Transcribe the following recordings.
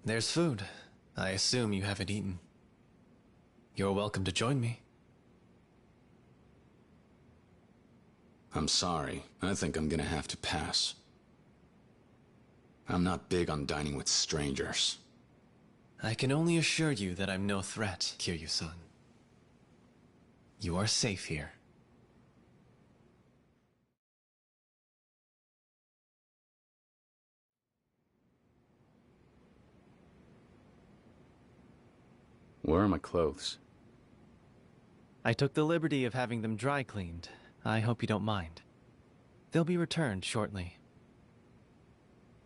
There's food. I assume you haven't eaten. You're welcome to join me. I'm sorry. I think I'm gonna have to pass. I'm not big on dining with strangers. I can only assure you that I'm no threat, Kiryu-san. You are safe here. Where are my clothes? I took the liberty of having them dry cleaned. I hope you don't mind. They'll be returned shortly.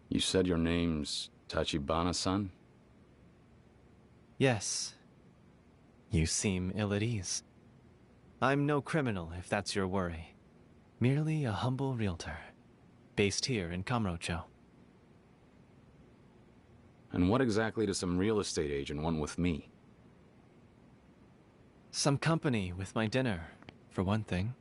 You said your name's Tachibana-san? Yes. You seem ill at ease. I'm no criminal, if that's your worry. Merely a humble realtor, based here in Kamurocho. And what exactly does some real estate agent want with me? Some company with my dinner, for one thing.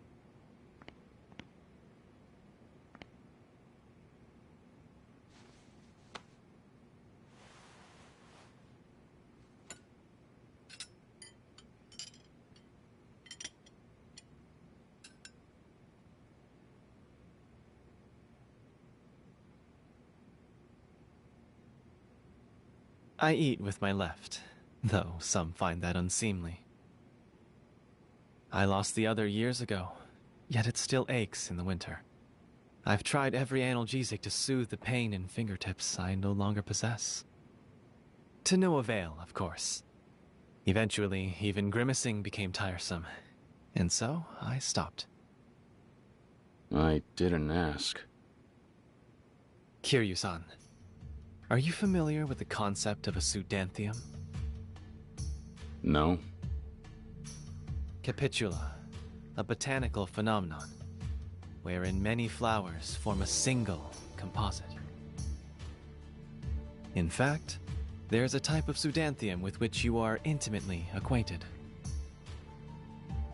I eat with my left, though some find that unseemly. I lost the other years ago, yet it still aches in the winter. I've tried every analgesic to soothe the pain in fingertips I no longer possess. To no avail, of course. Eventually, even grimacing became tiresome, and so I stopped. I didn't ask. Kiryu-san, are you familiar with the concept of a pseudanthium? No? Capitula, a botanical phenomenon, wherein many flowers form a single composite. In fact, there's a type of pseudanthium with which you are intimately acquainted.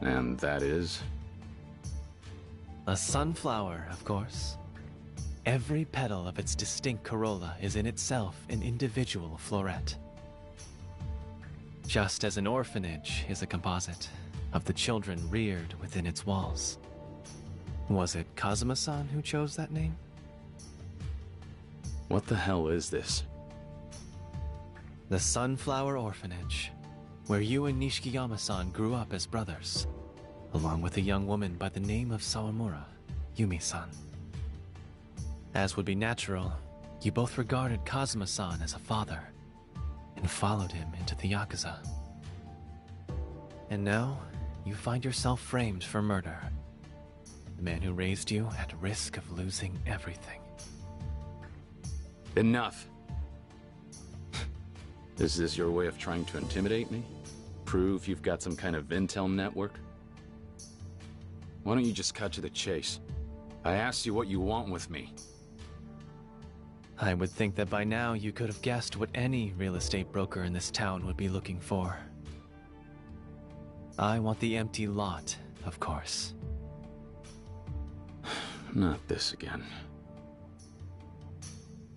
And that is? A sunflower, of course. Every petal of its distinct corolla is in itself an individual floret. Just as an orphanage is a composite of the children reared within its walls. Was it Kazuma-san who chose that name? What the hell is this? The Sunflower Orphanage, where you and Nishikiyama-san grew up as brothers, along with a young woman by the name of Sawamura, Yumi-san. As would be natural, you both regarded Kazuma-san as a father, and followed him into the Yakuza. And now, you find yourself framed for murder. The man who raised you at risk of losing everything. Enough! Is this your way of trying to intimidate me? Prove you've got some kind of intel network? Why don't you just cut to the chase? I asked you what you want with me. I would think that by now you could have guessed what any real estate broker in this town would be looking for. I want the empty lot, of course. Not this again.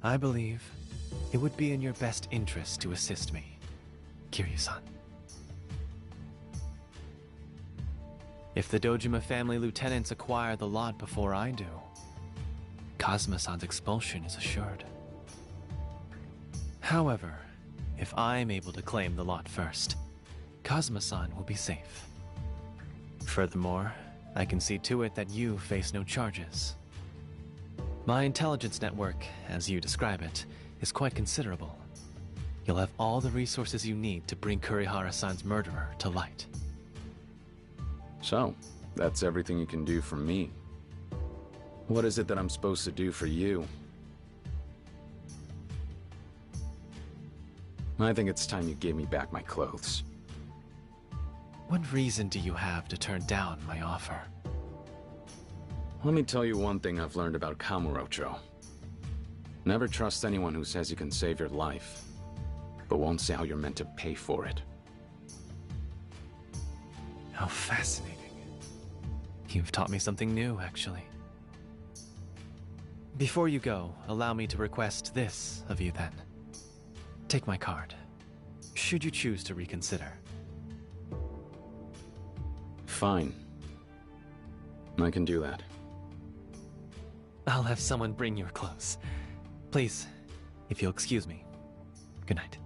I believe it would be in your best interest to assist me, Kiryu-san. If the Dojima family lieutenants acquire the lot before I do, Kazuma-san's expulsion is assured. However, if I'm able to claim the lot first, Kazuma-san will be safe. Furthermore, I can see to it that you face no charges. My intelligence network, as you describe it, is quite considerable. You'll have all the resources you need to bring Kurihara-san's murderer to light. So, that's everything you can do for me. What is it that I'm supposed to do for you? I think it's time you gave me back my clothes. What reason do you have to turn down my offer? Let me tell you one thing I've learned about Kamurocho. Never trust anyone who says you can save your life, but won't say how you're meant to pay for it. How fascinating. You've taught me something new, actually. Before you go, allow me to request this of you then. Take my card, should you choose to reconsider. Fine. I can do that. I'll have someone bring your clothes. Please, if you'll excuse me. Good night.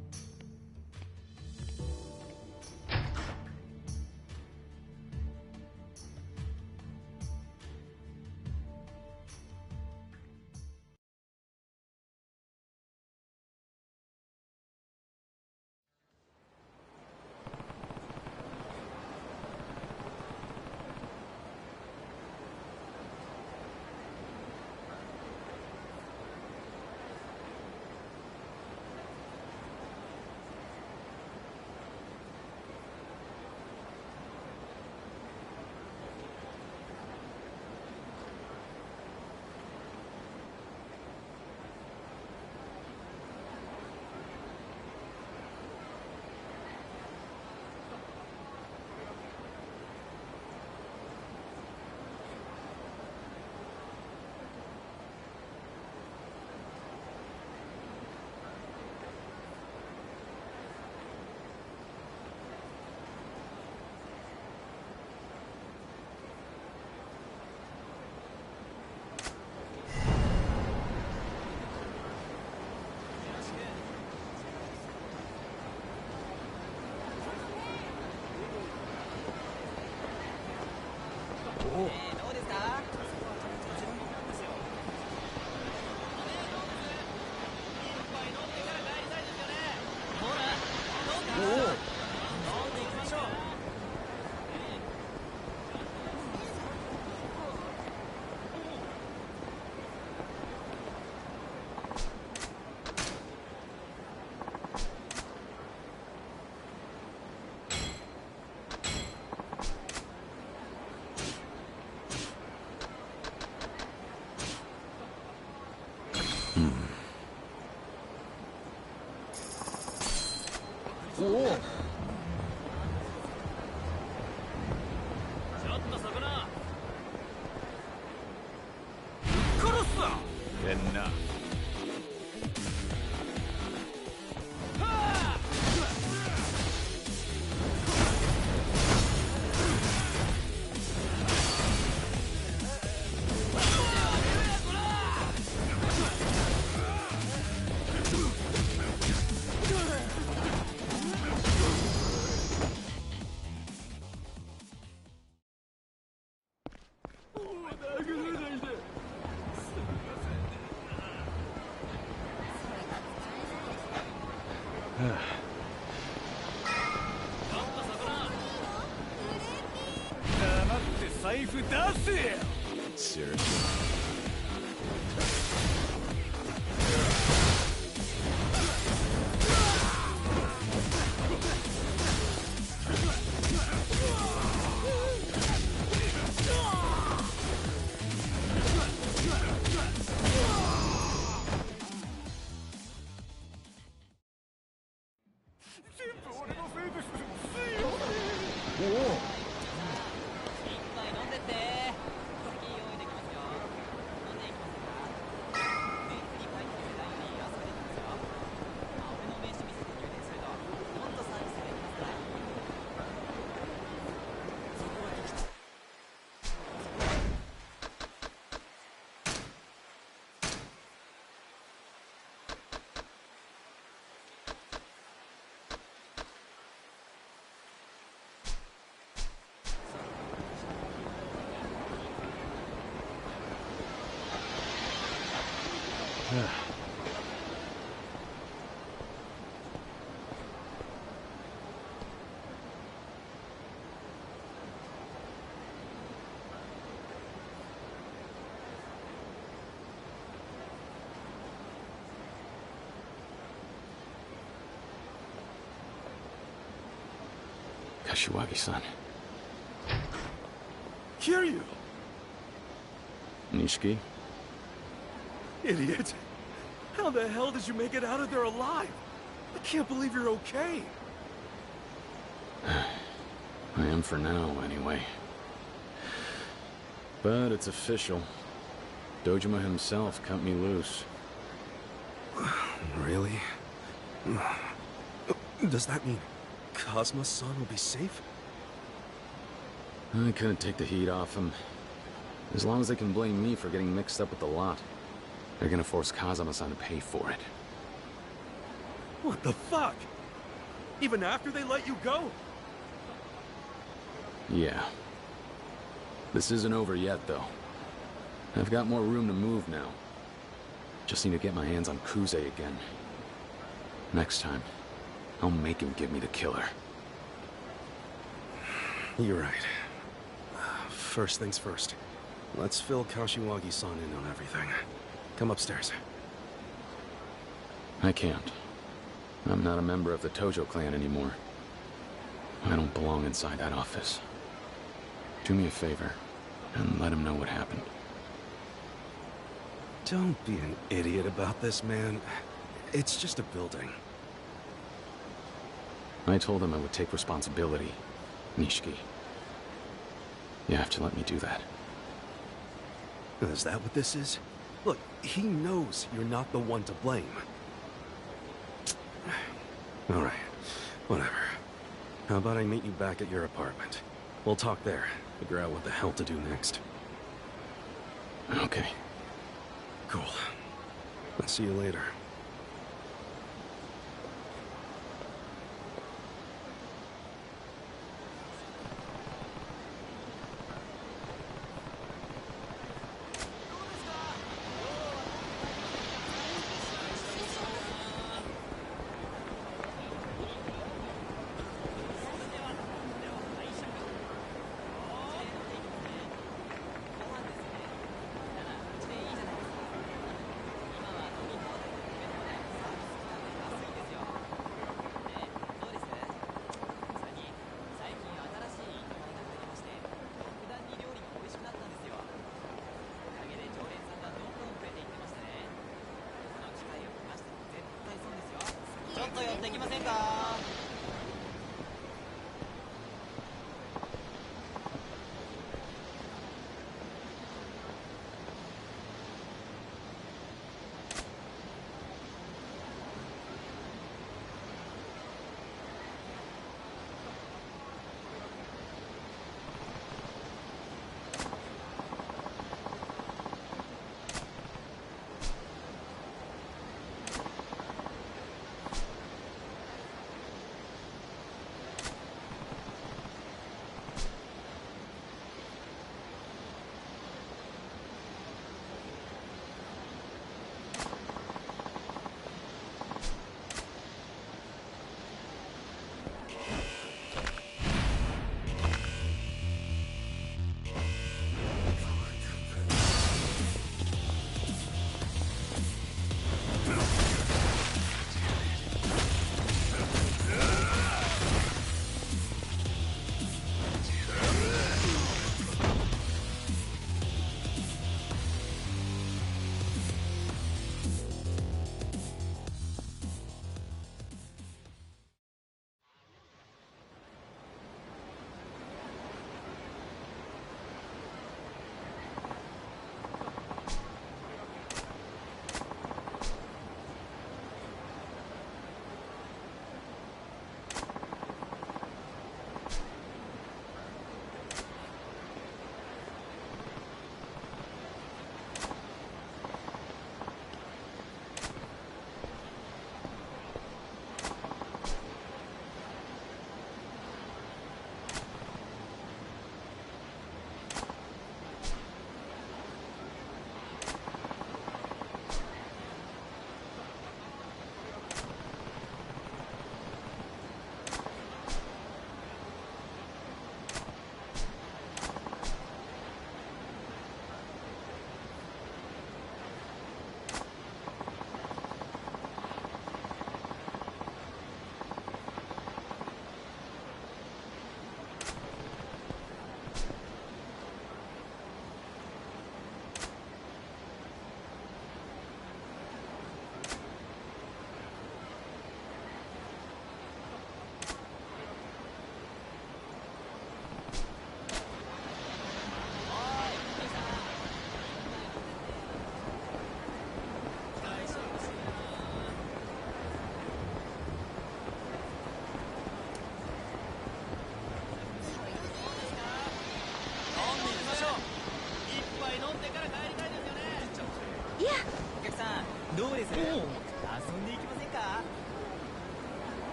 Seriously? Kashiwagi-san. Kiryu! Nishiki? Idiot! How the hell did you make it out of there alive? I can't believe you're okay. I am for now, anyway. But it's official. Dojima himself cut me loose. Really? Does that mean Cosmo's-san will be safe? I couldn't take the heat off him. As long as they can blame me for getting mixed up with the lot, they're gonna force Kazama-san to pay for it. What the fuck? Even after they let you go? Yeah. This isn't over yet, though. I've got more room to move now. Just need to get my hands on Kuze again. Next time, I'll make him give me the killer. You're right. First things first. Let's fill Kashiwagi-san in on everything. Come upstairs. I can't. I'm not a member of the Tojo clan anymore. I don't belong inside that office. Do me a favor, and let him know what happened. Don't be an idiot about this, man. It's just a building. I told him I would take responsibility, Nishiki. You have to let me do that. Is that what this is? Look, he knows you're not the one to blame. All right, whatever. How about I meet you back at your apartment? We'll talk there, figure out what the hell to do next. Okay. Cool. I'll see you later.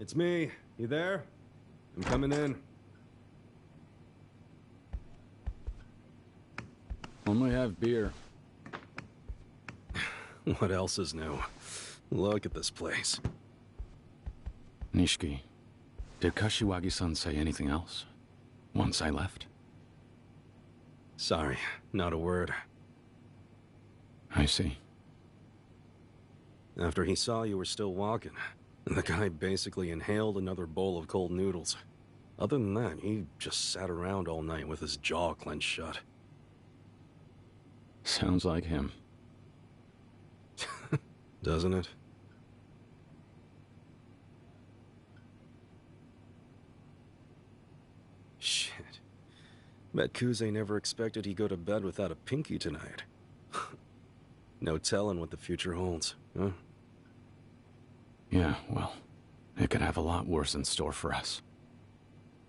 It's me. You there? I'm coming in. Only have beer. What else is new? Look at this place. Nishiki, did Kashiwagi-san say anything else? Once I left? Sorry, not a word. I see. After he saw you were still walking, the guy basically inhaled another bowl of cold noodles. Other than that, he just sat around all night with his jaw clenched shut. Sounds like him. Doesn't it? Shit. Bet Kuze never expected he'd go to bed without a pinky tonight. No telling what the future holds, huh? Yeah, well, it could have a lot worse in store for us.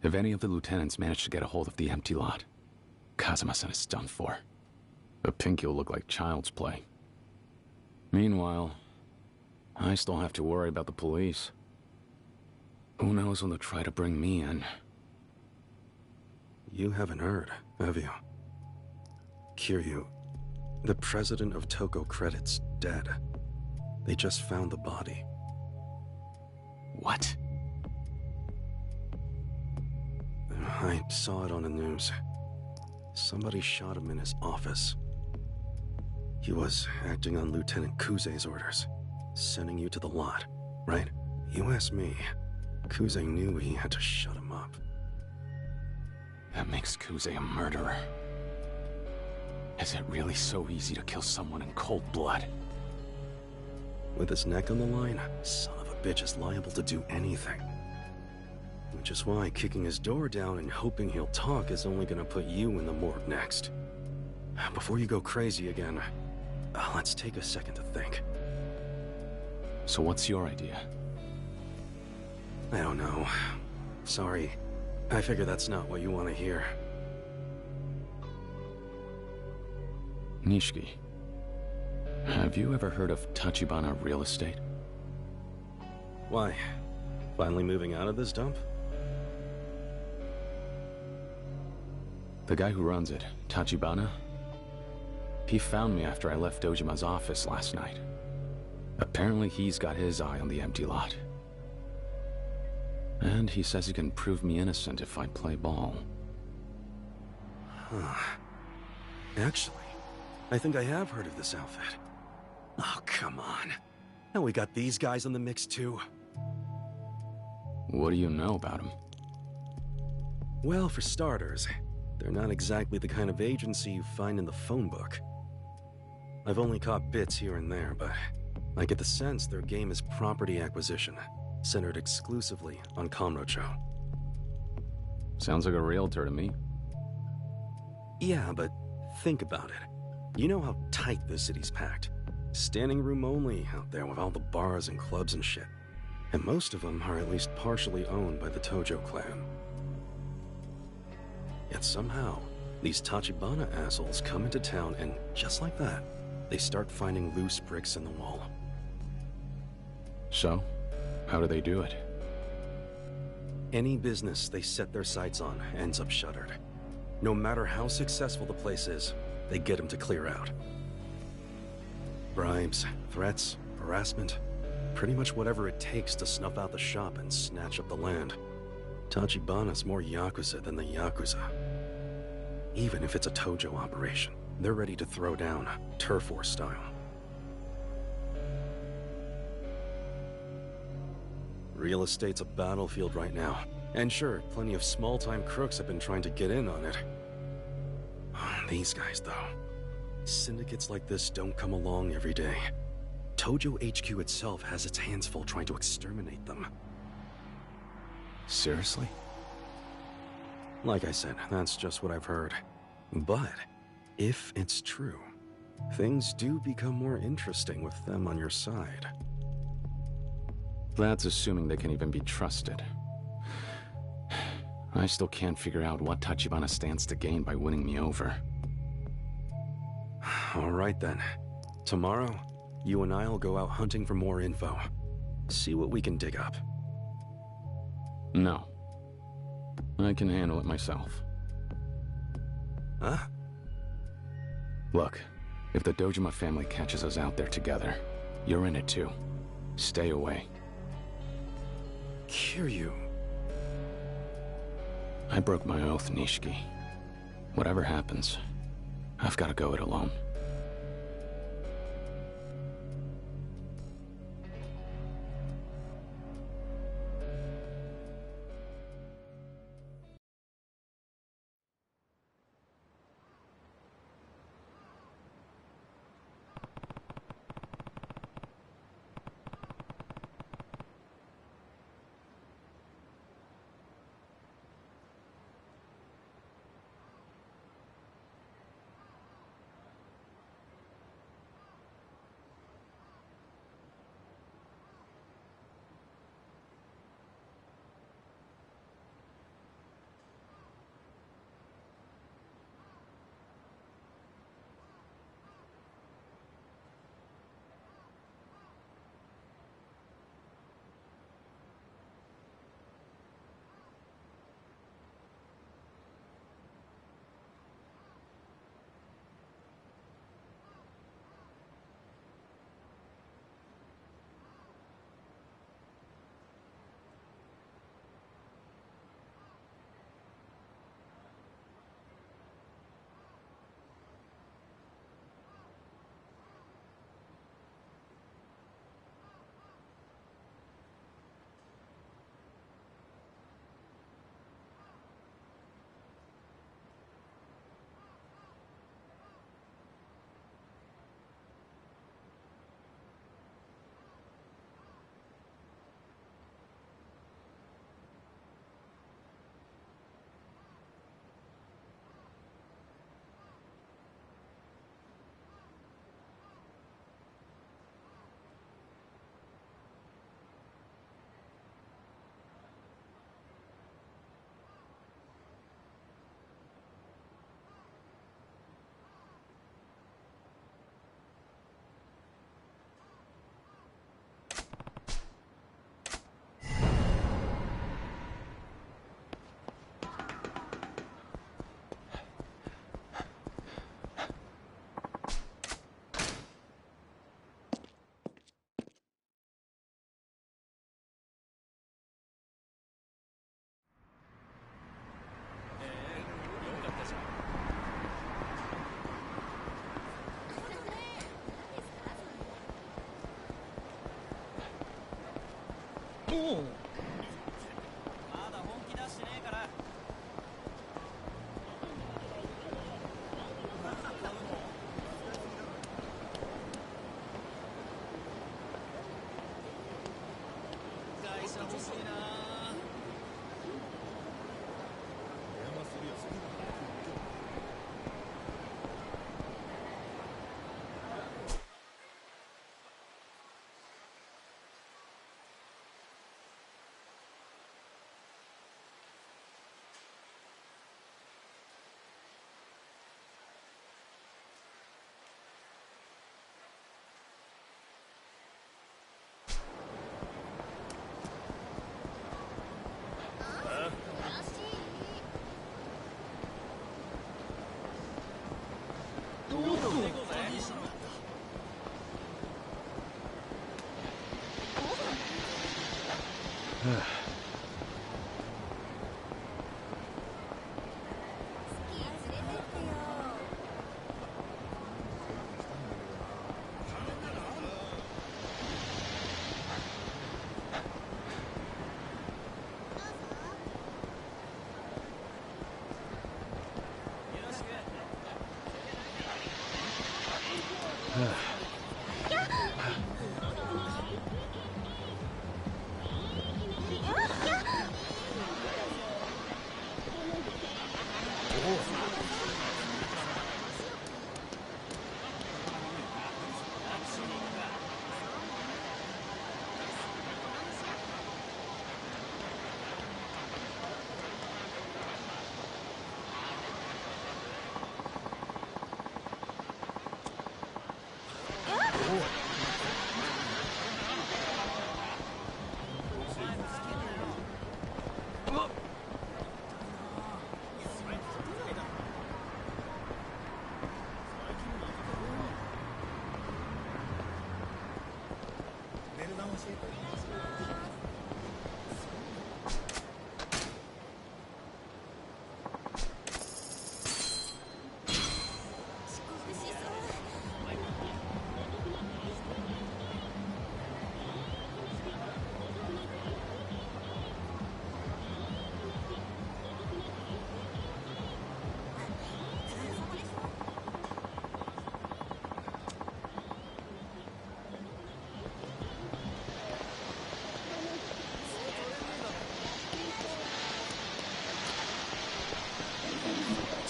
If any of the lieutenants manage to get a hold of the empty lot, Kazuma-san is done for. The pinky will look like child's play. Meanwhile, I still have to worry about the police. Who knows when they'll try to bring me in? You haven't heard, have you? Kiryu, the president of Toko Credit's dead. They just found the body. What? I saw it on the news. Somebody shot him in his office. He was acting on Lieutenant Kuze's orders, sending you to the lot, right? You asked me. Kuze knew he had to shut him up. That makes Kuze a murderer. Is it really so easy to kill someone in cold blood? With his neck on the line, son of a bitch is liable to do anything. Which is why kicking his door down and hoping he'll talk is only gonna put you in the morgue next. Before you go crazy again, let's take a second to think. So what's your idea? I don't know. Sorry. I figure that's not what you want to hear. Nishiki, have you ever heard of Tachibana Real Estate? Why? Finally moving out of this dump? The guy who runs it, Tachibana, he found me after I left Dojima's office last night. Apparently he's got his eye on the empty lot. And he says he can prove me innocent if I play ball. Huh. Actually, I think I have heard of this outfit. Oh, come on. Now we got these guys in the mix too. What do you know about him? Well, for starters, they're not exactly the kind of agency you find in the phone book. I've only caught bits here and there, but I get the sense their game is property acquisition, centered exclusively on Kamurocho. Sounds like a realtor to me. Yeah, but think about it. You know how tight this city's packed. Standing room only out there with all the bars and clubs and shit. And most of them are at least partially owned by the Tojo clan. Yet somehow, these Tachibana assholes come into town and, just like that, they start finding loose bricks in the wall. So, how do they do it? Any business they set their sights on ends up shuttered. No matter how successful the place is, they get them to clear out. Bribes, threats, harassment. Pretty much whatever it takes to snuff out the shop and snatch up the land. Tachibana's more Yakuza than the Yakuza. Even if it's a Tojo operation, they're ready to throw down, turf war style. Real estate's a battlefield right now. And sure, plenty of small-time crooks have been trying to get in on it. These guys, though. Syndicates like this don't come along every day. Tojo HQ itself has its hands full trying to exterminate them. Seriously? Like I said, that's just what I've heard. But, if it's true, things do become more interesting with them on your side. That's assuming they can even be trusted. I still can't figure out what Tachibana stands to gain by winning me over. Alright then. Tomorrow, you and I'll go out hunting for more info. See what we can dig up. No. I can handle it myself. Huh? Look, if the Dojima family catches us out there together, you're in it too. Stay away. Kiryu. I broke my oath, Nishiki. Whatever happens, I've got to go it alone.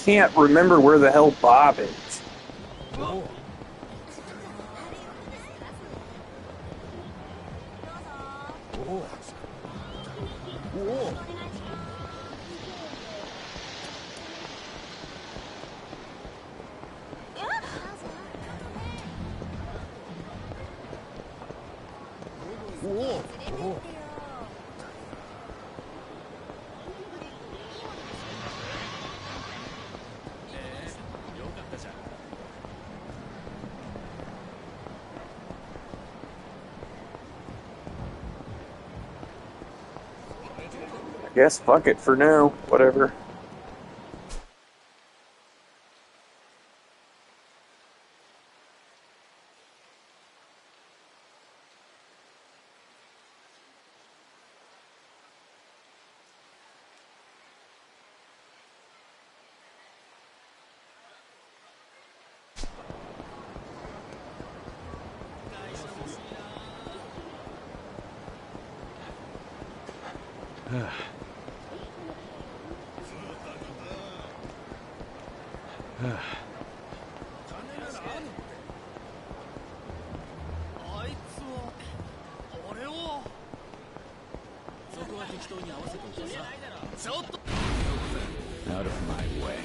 Can't remember where the hell Bob is. I guess fuck it for now. Whatever. Out of my way.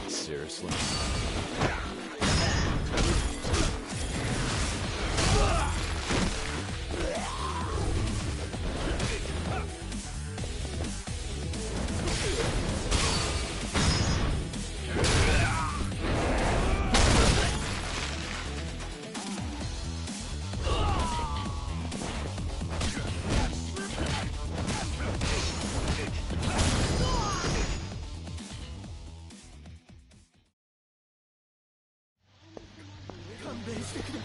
Seriously? What?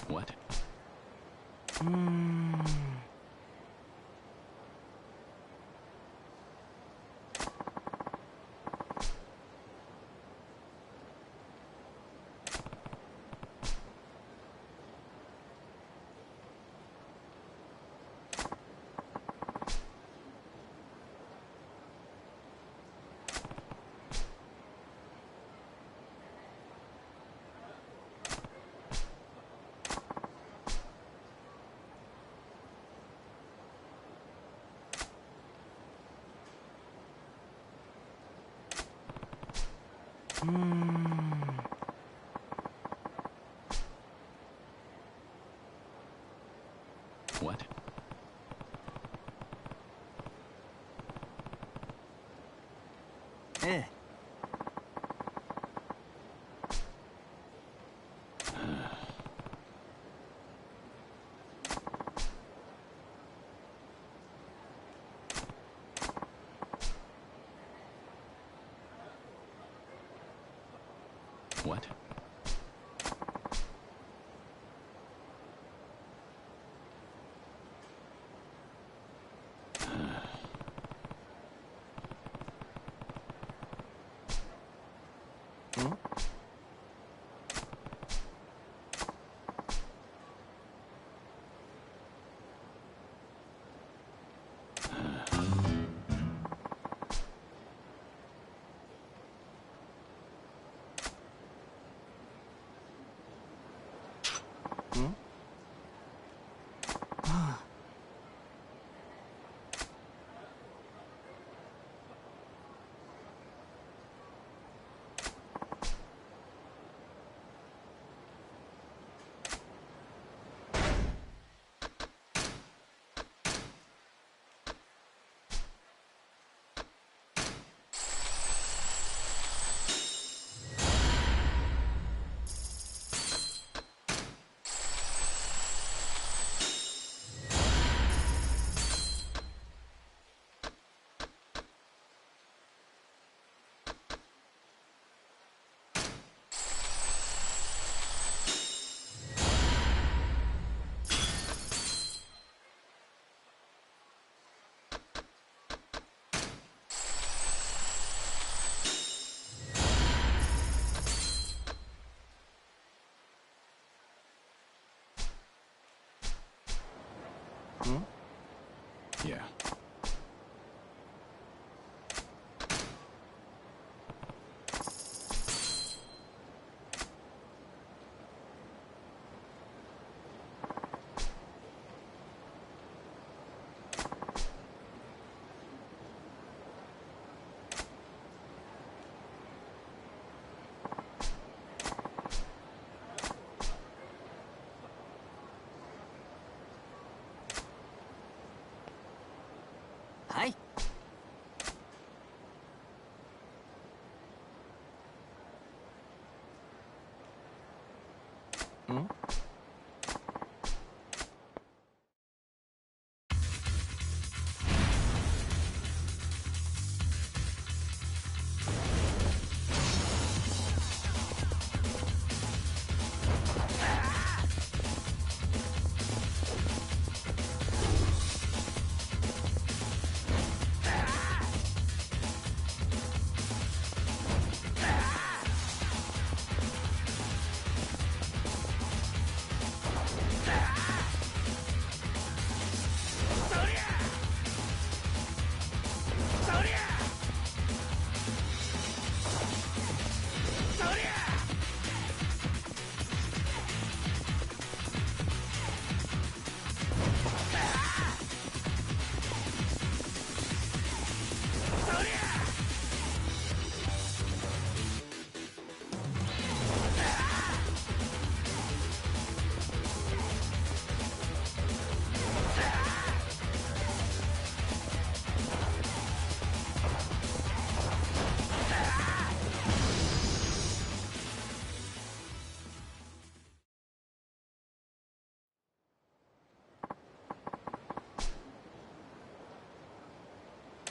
What? What? Yeah. Hi.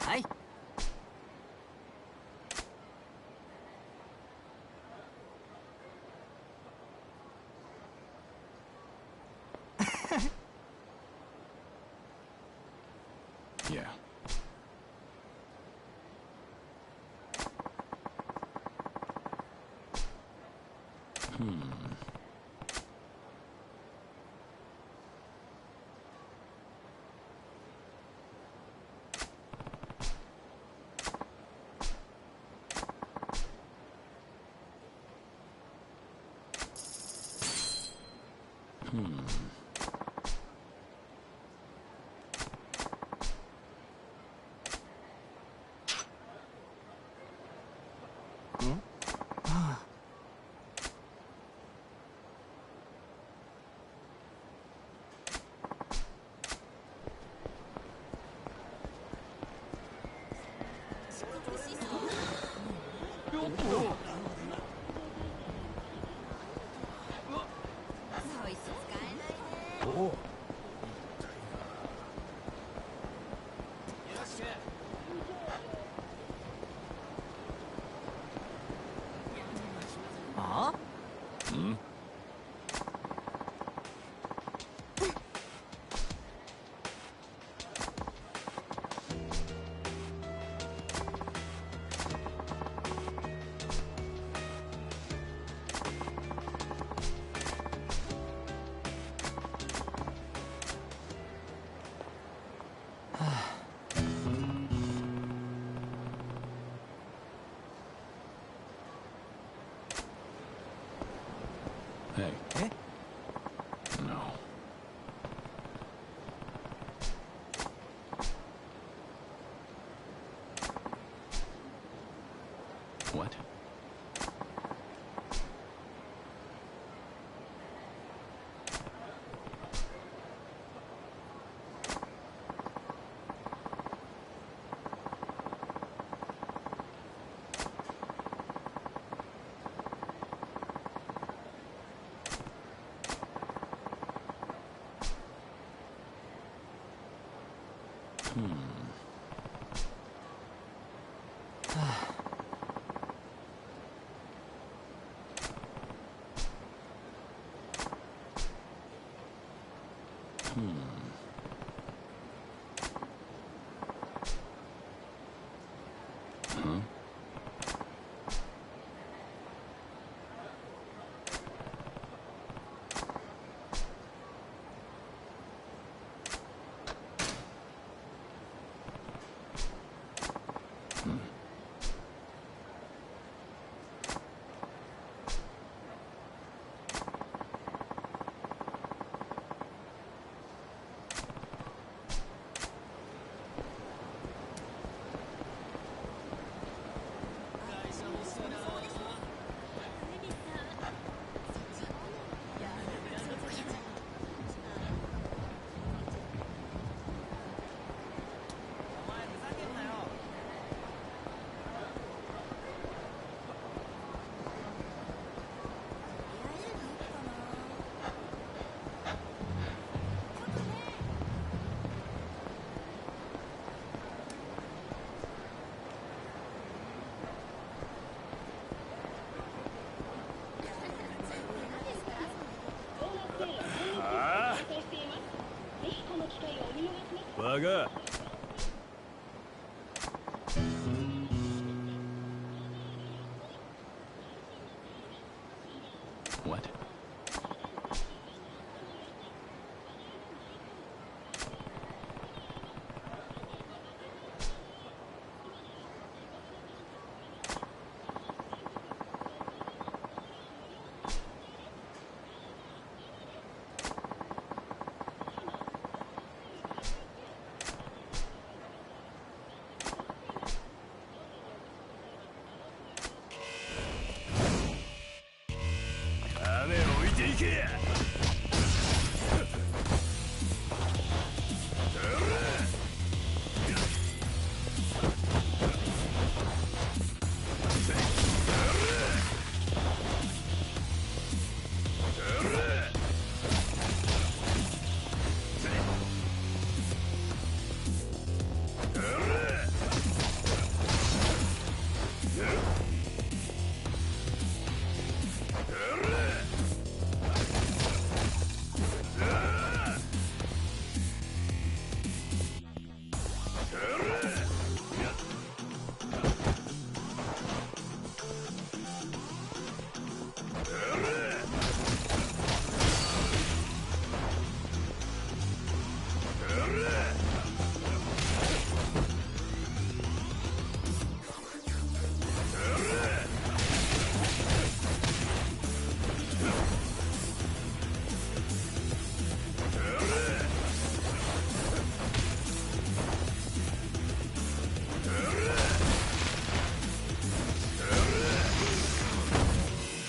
Hi. Yeah. Huh? Hey. Eh? No. What? Huh? が What?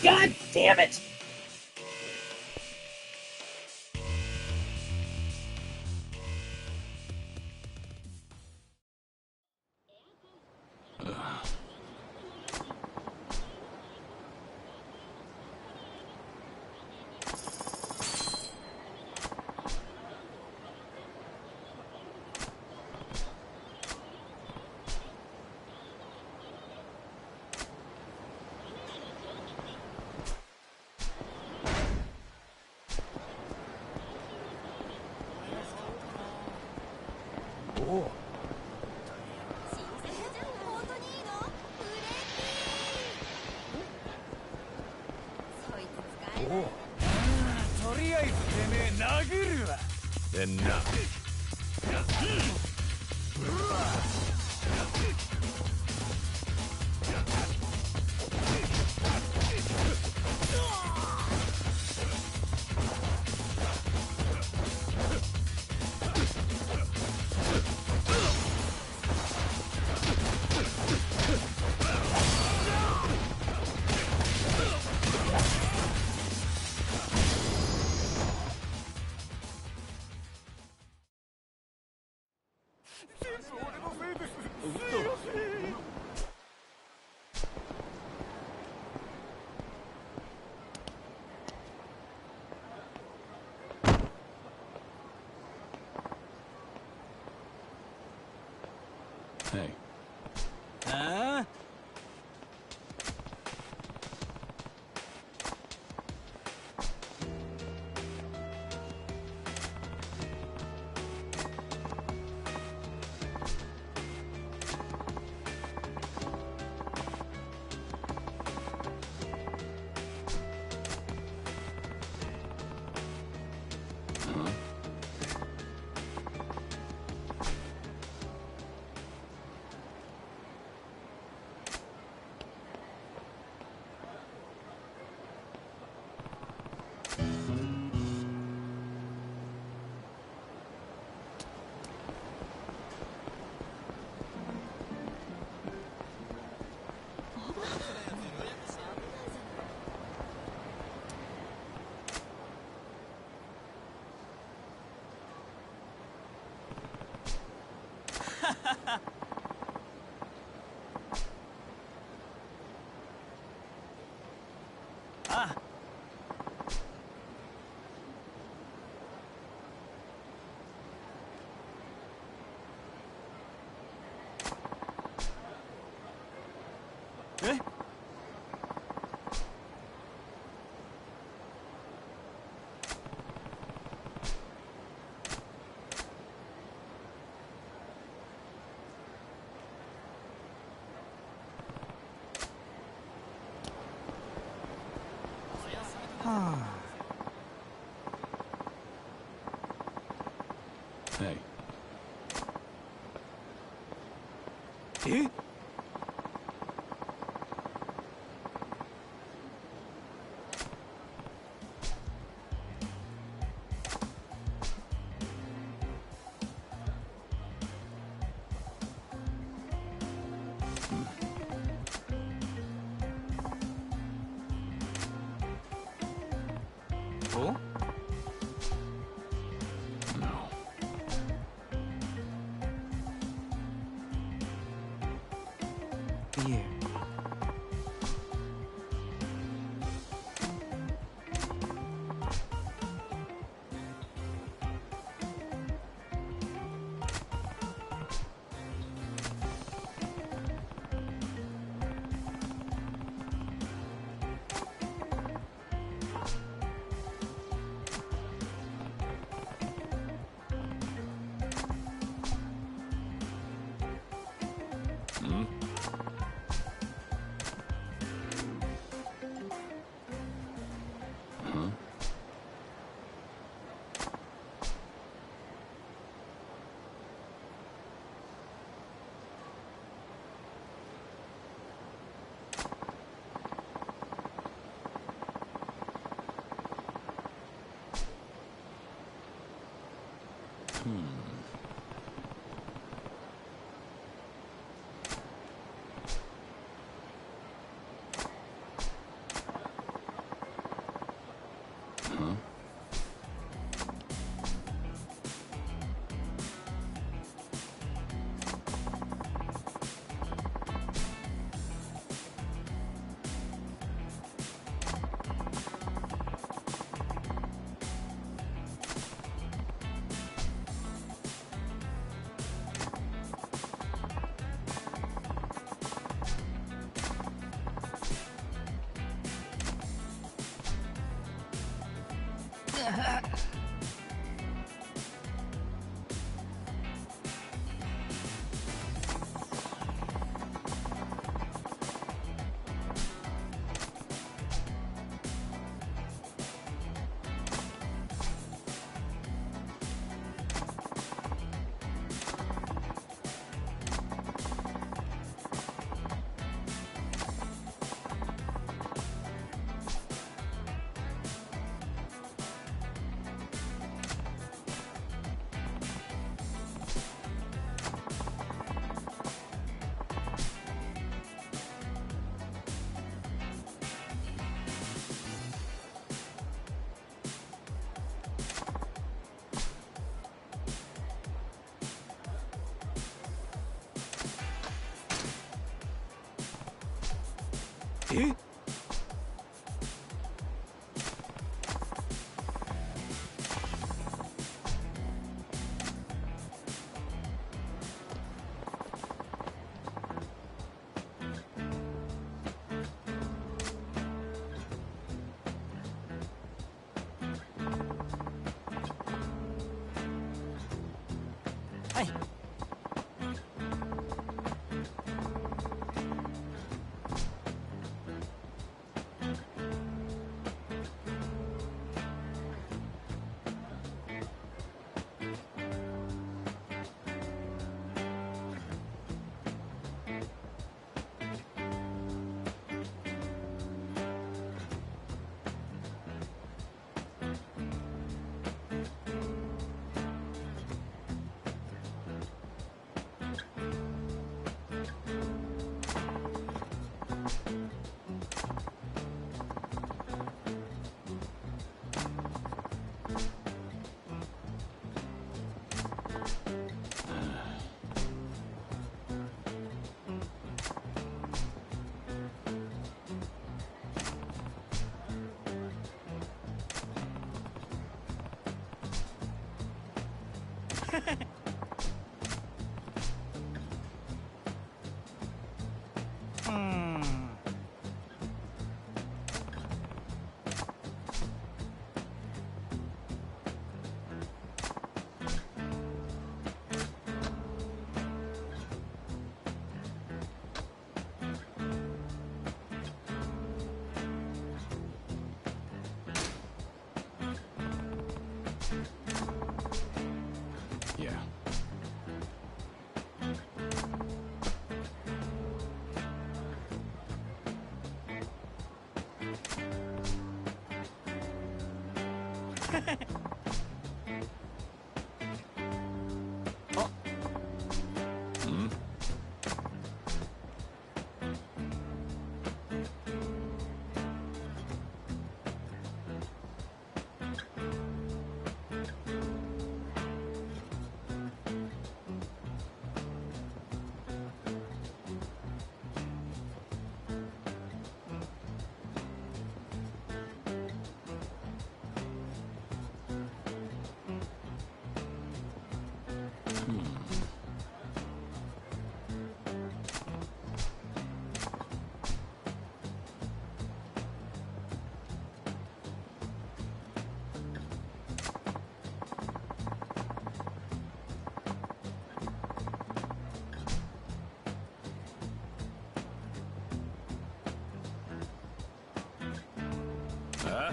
God damn it! Hey. Huh? Huh? Hey. Eh? Oh? No. Yeah. Hmm? Huh? Huh? Eh? Hey. Hmm. Yeah. Hmm? Huh?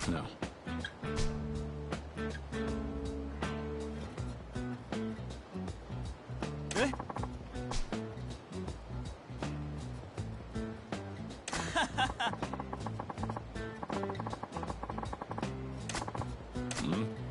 No. Eh? Hmm?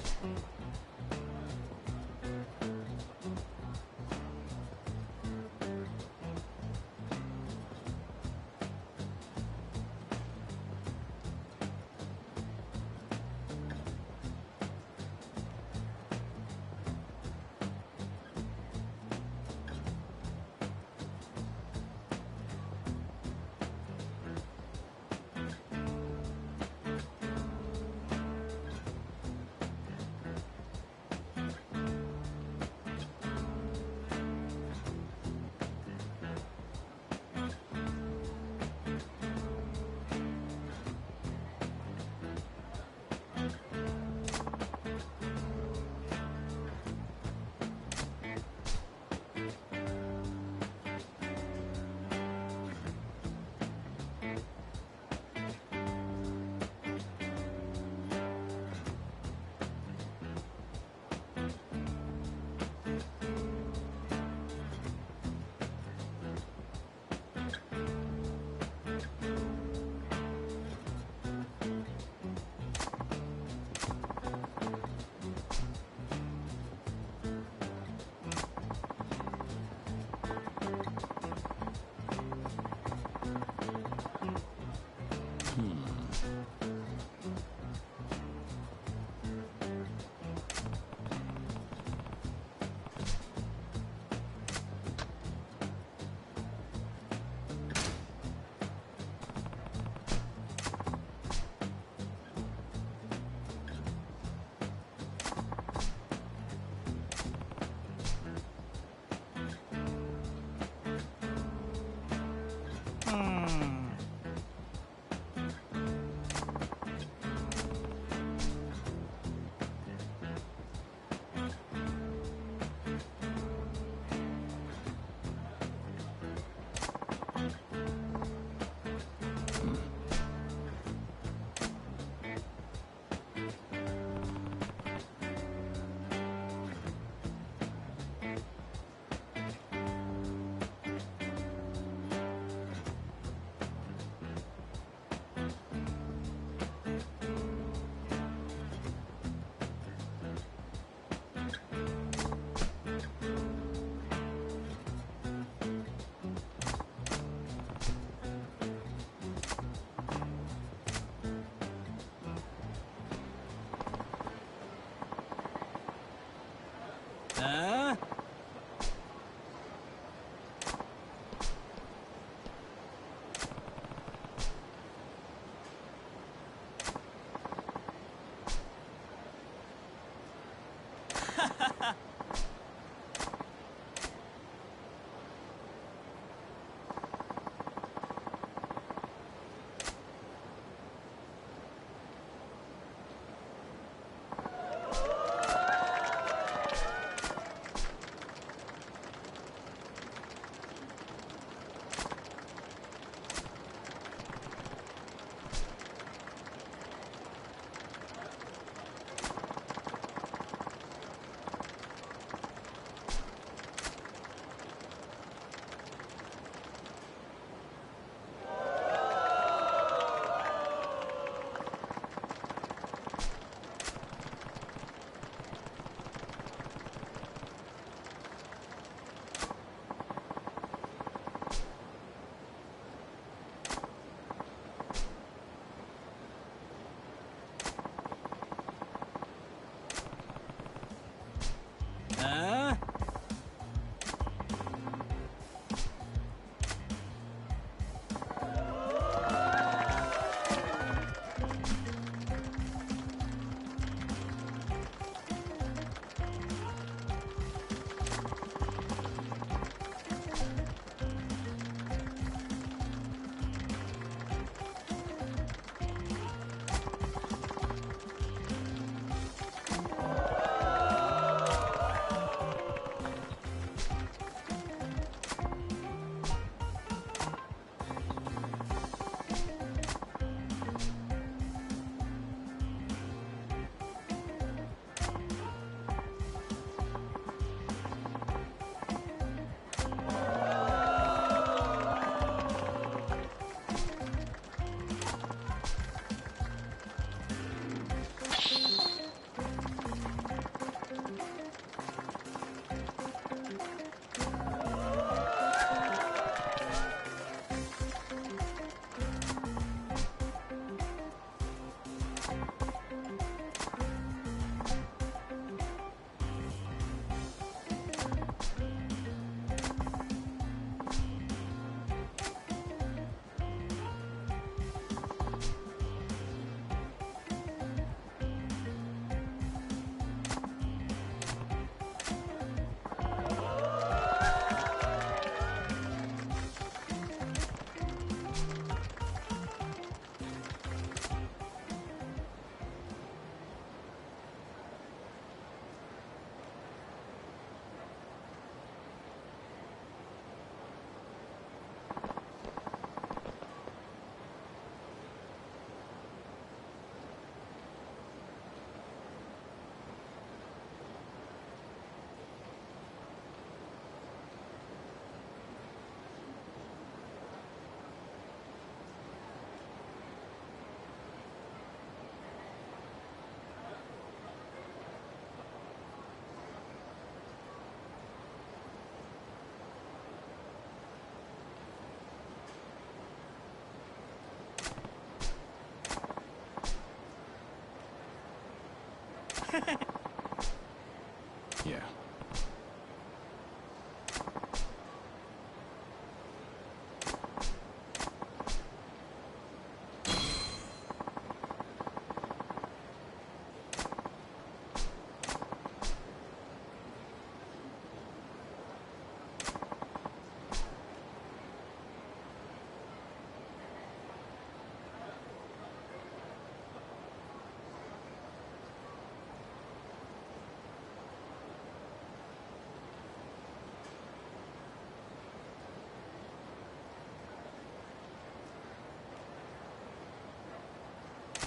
Yeah.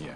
Yeah.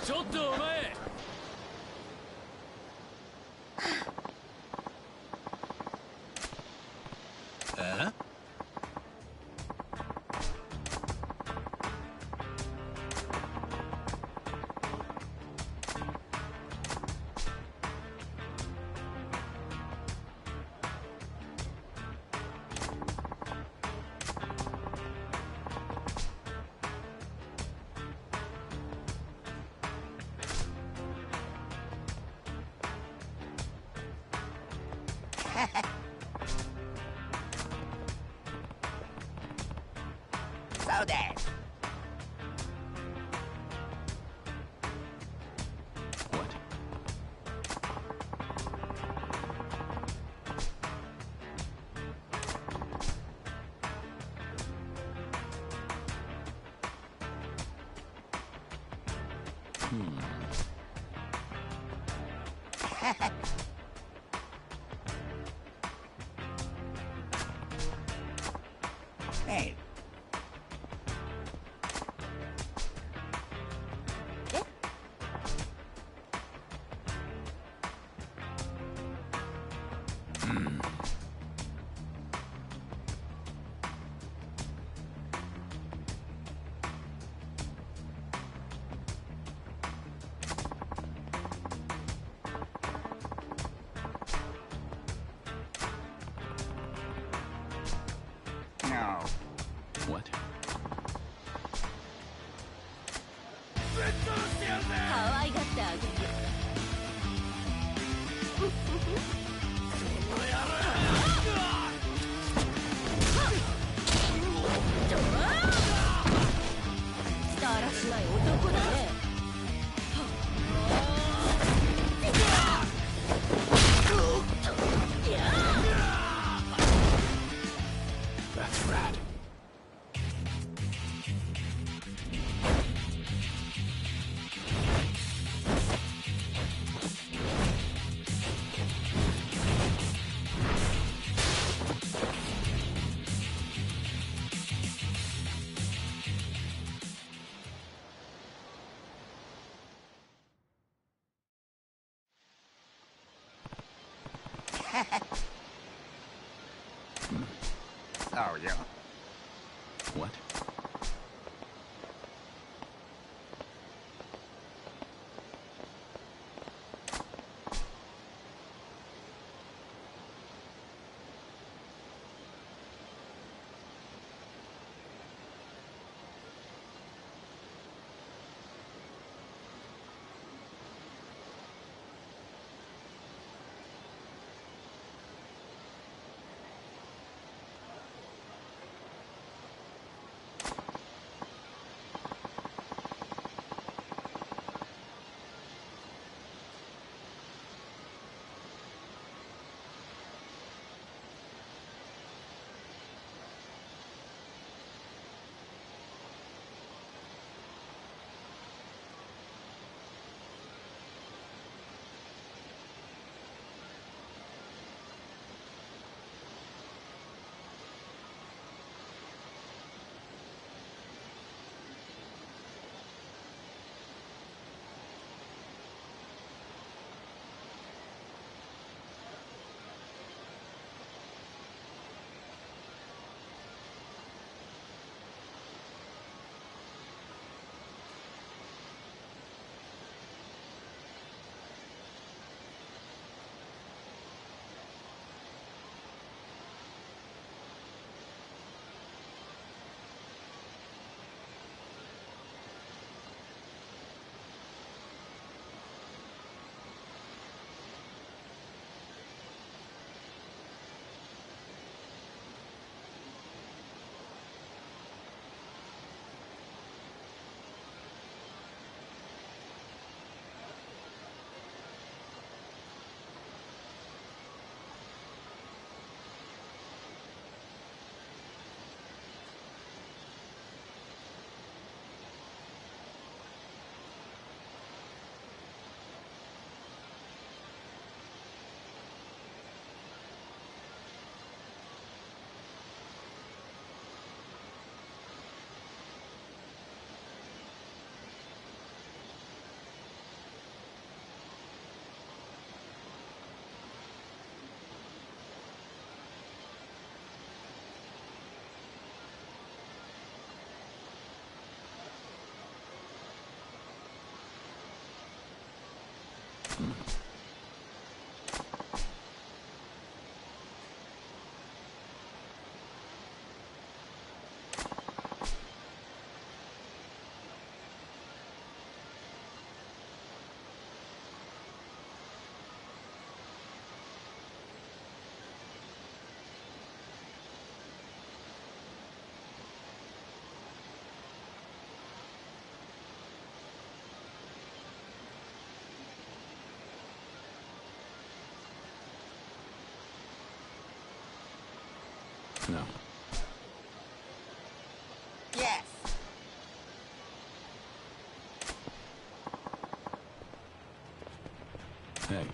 ちょっとお前。え？そうです。What? Hey. え？No. What? 可愛がってあげる。だらしない男だね。That's rad. No. Yes. Hey.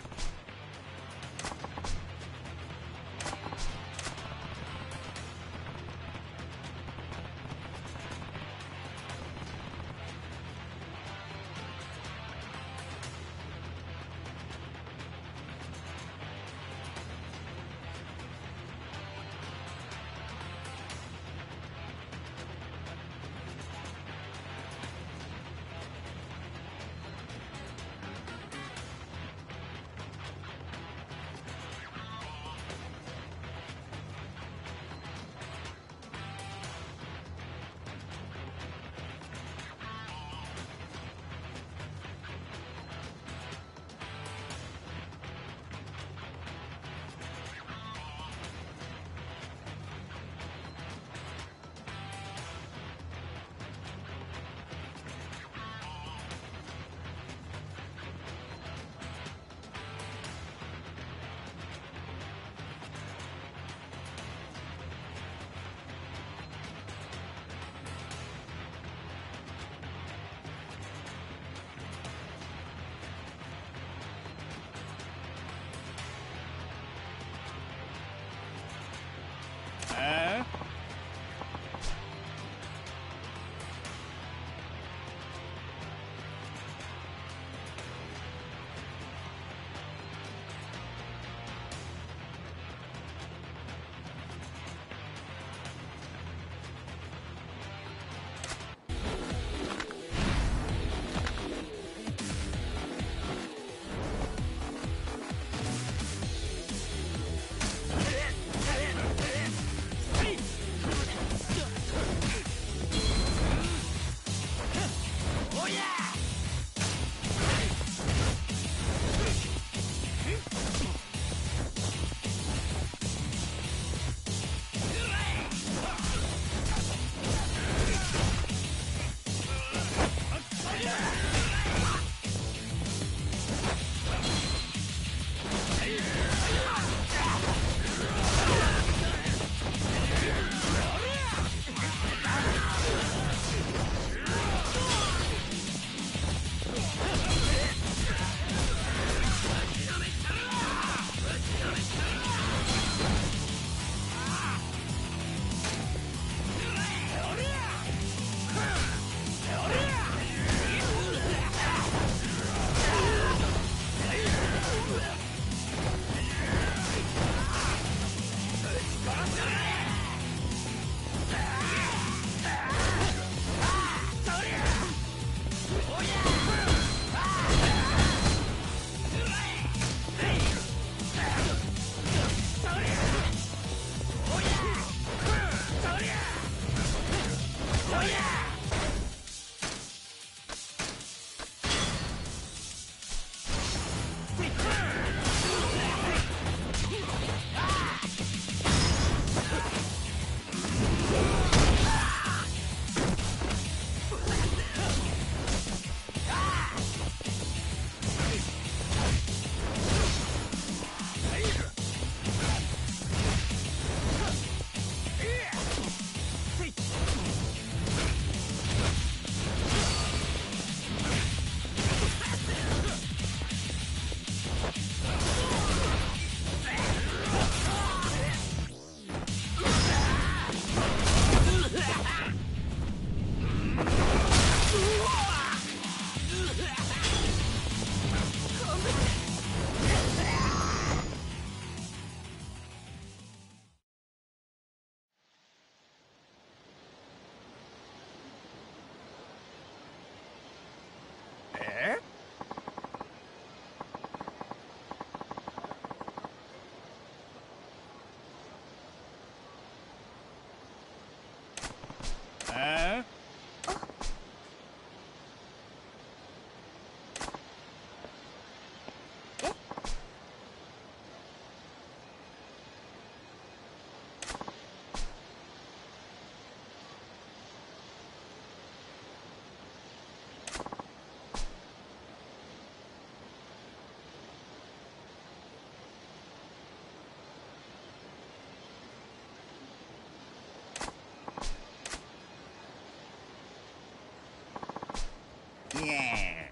Yes.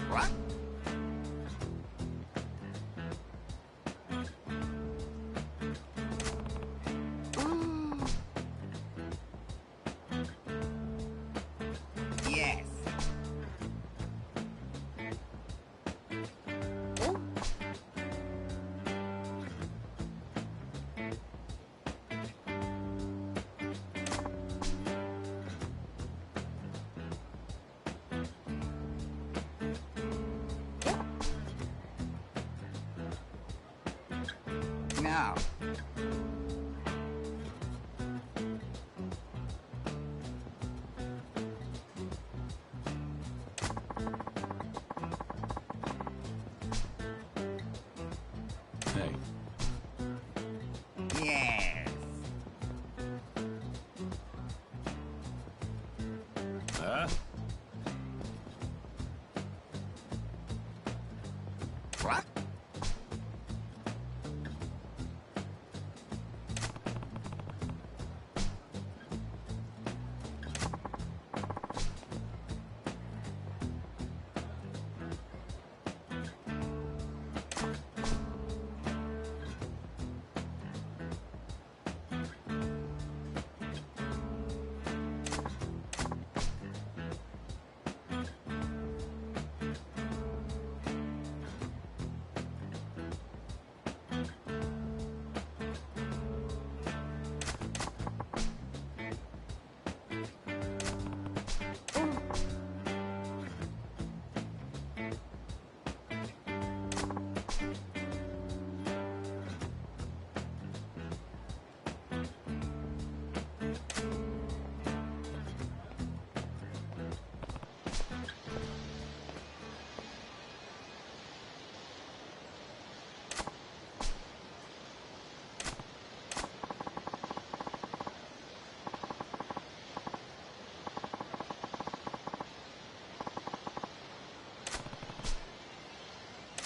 What? Yes. No. Hey, Yes. Huh? What?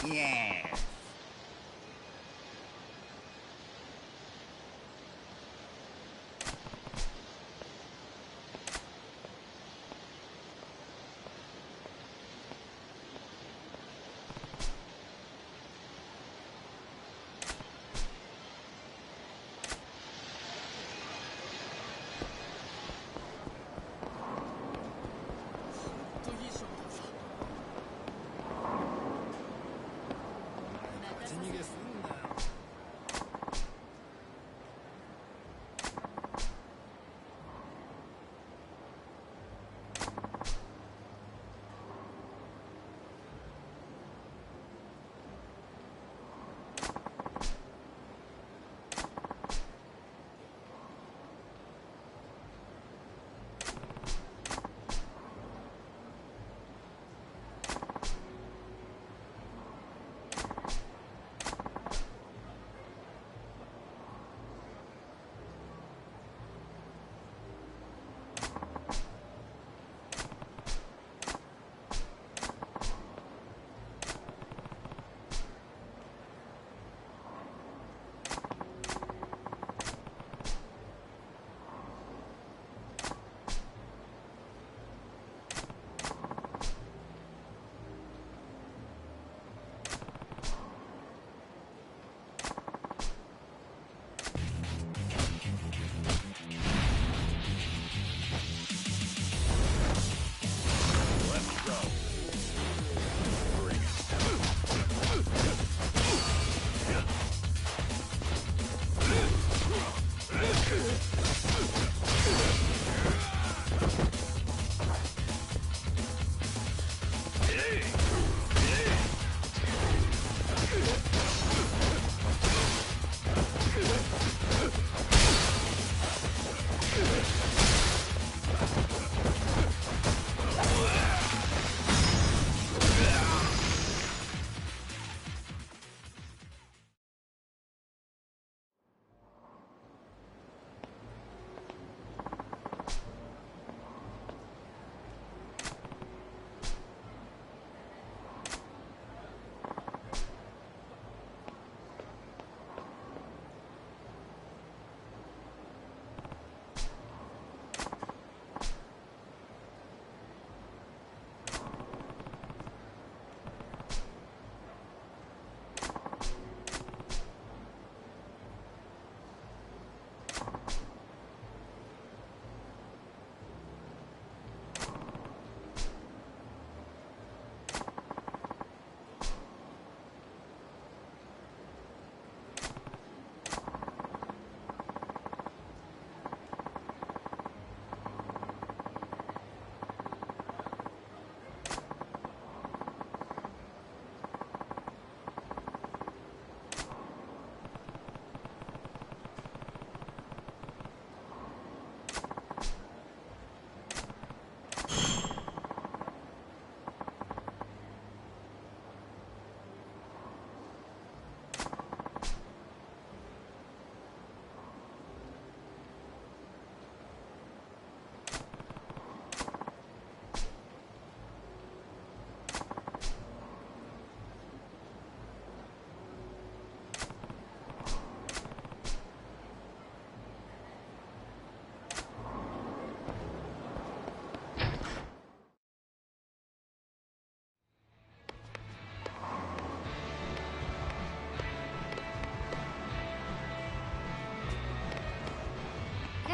Yes.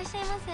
っしゃいませ。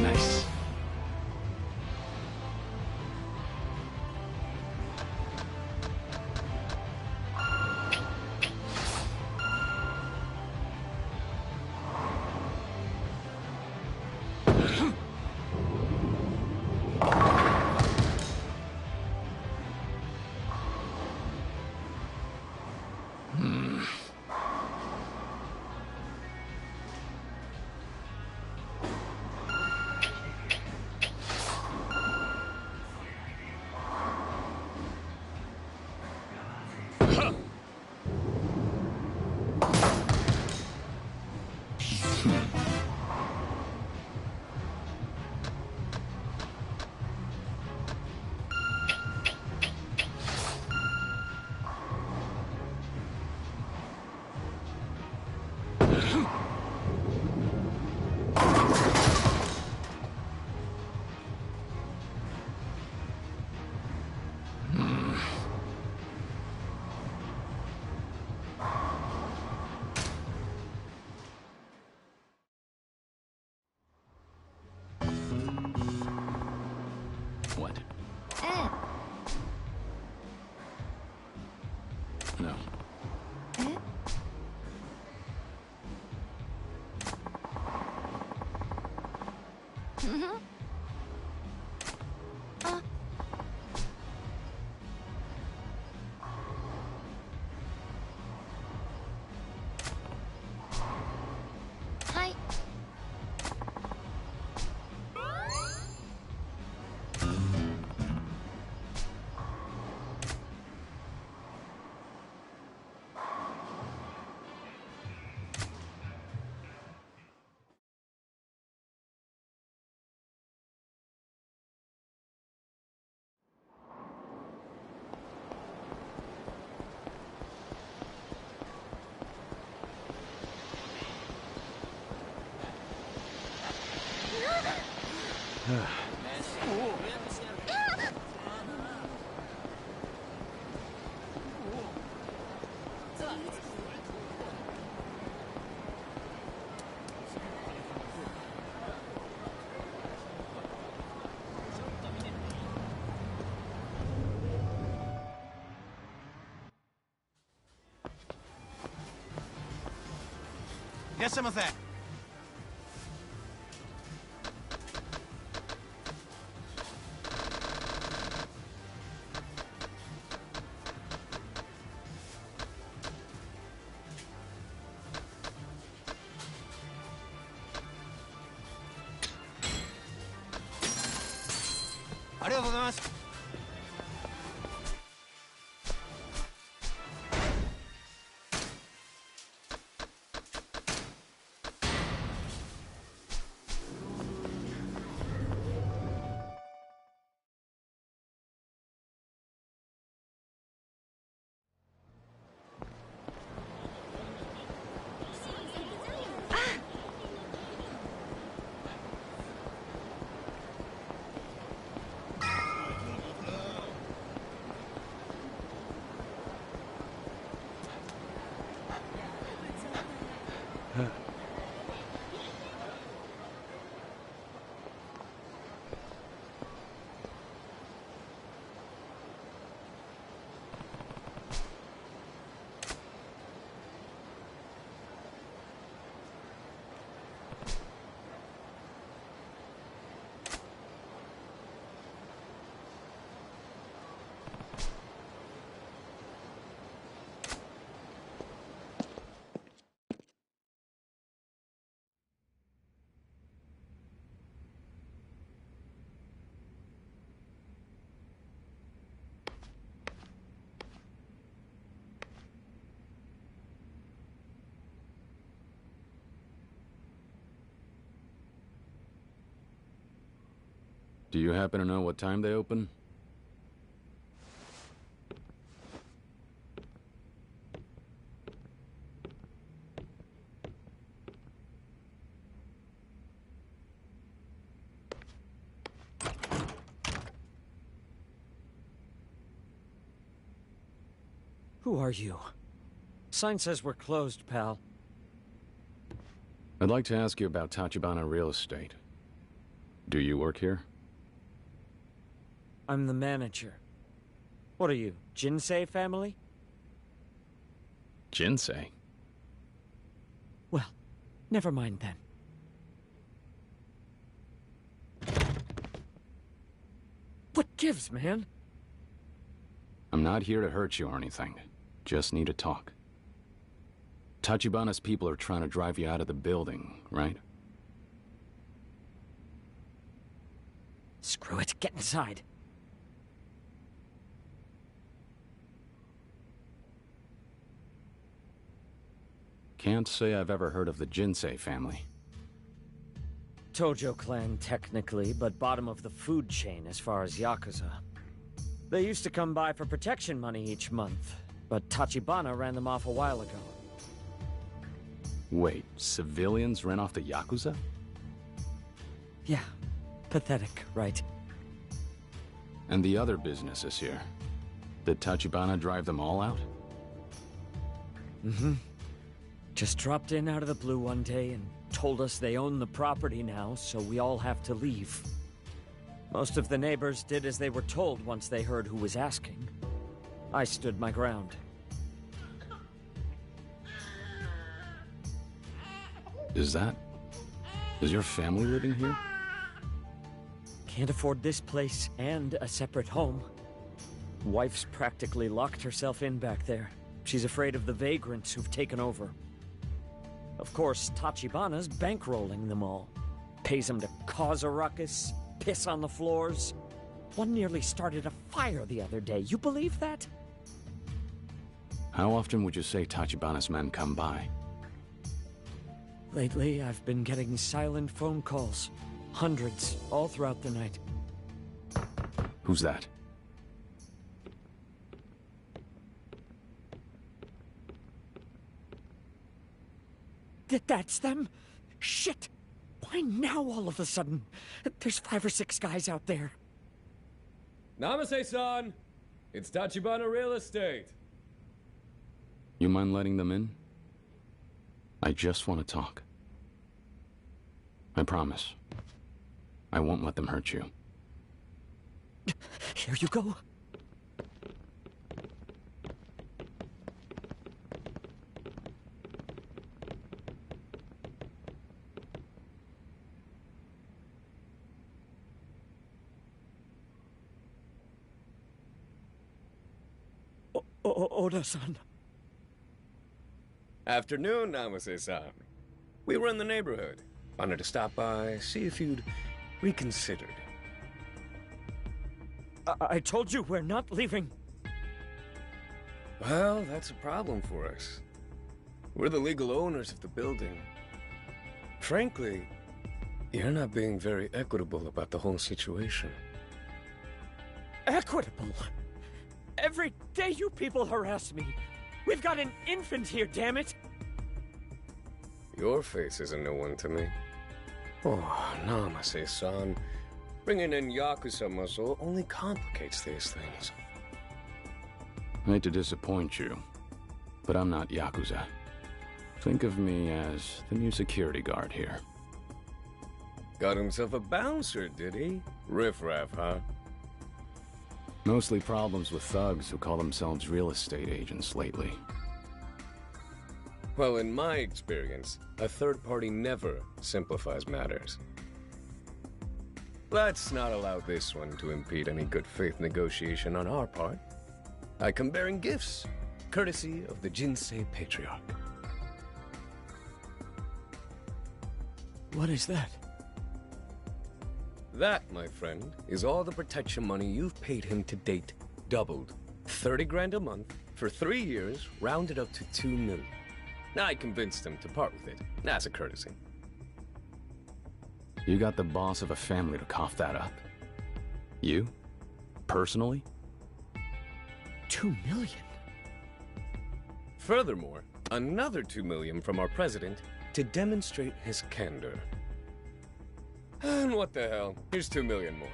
Nice. What? え No. え。え。うんふん。あ。はい。いらっしゃいませ。ありがとうございます。Do you happen to know what time they open? Who are you? Sign says we're closed, pal. I'd like to ask you about Tachibana Real Estate. Do you work here? I'm the manager. What are you, Jinsei family? Jinsei? Well, never mind then. What gives, man? I'm not here to hurt you or anything. Just need to talk. Tachibana's people are trying to drive you out of the building, right? Screw it, get inside. Can't say I've ever heard of the Jinsei family. Tojo clan, technically, but bottom of the food chain as far as Yakuza. They used to come by for protection money each month, but Tachibana ran them off a while ago. Wait, civilians ran off the Yakuza? Yeah, pathetic, right? And the other businesses here? Did Tachibana drive them all out? Mm-hmm. Just dropped in out of the blue one day and told us they own the property now, so we all have to leave. Most of the neighbors did as they were told once they heard who was asking. I stood my ground. Is your family living here? Can't afford this place and a separate home. Wife's practically locked herself in back there. She's afraid of the vagrants who've taken over. Of course, Tachibana's bankrolling them all. Pays them to cause a ruckus, piss on the floors. One nearly started a fire the other day. You believe that? How often would you say Tachibana's men come by? Lately, I've been getting silent phone calls. Hundreds, all throughout the night. Who's that? That's them? Shit! Why now all of a sudden? There's 5 or 6 guys out there. Namaste-san! It's Tachibana Real Estate. You mind letting them in? I just want to talk. I promise. I won't let them hurt you. Here you go. Oda-san. Afternoon, Namaste-san. We were in the neighborhood. Wanted to stop by, see if you'd reconsidered. I told you we're not leaving. Well, that's a problem for us. We're the legal owners of the building. Frankly, you're not being very equitable about the whole situation. Equitable? Every day you people harass me. We've got an infant here, damn it! Your face isn't no one to me. Oh, Namase-san. Bringing in Yakuza muscle only complicates these things. I hate to disappoint you, but I'm not Yakuza. Think of me as the new security guard here. Got himself a bouncer, did he? Riff-raff, huh? Mostly problems with thugs who call themselves real estate agents lately. Well, in my experience, a third party never simplifies matters. Let's not allow this one to impede any good faith negotiation on our part. I come bearing gifts, courtesy of the Jinsei Patriarch. What is that? That, my friend, is all the protection money you've paid him to date, doubled. 30 grand a month, for 3 years, rounded up to 2 million. I convinced him to part with it, as a courtesy. You got the boss of a family to cough that up? You? Personally? 2 million? Furthermore, another 2 million from our president to demonstrate his candor. And what the hell? Here's 2 million more.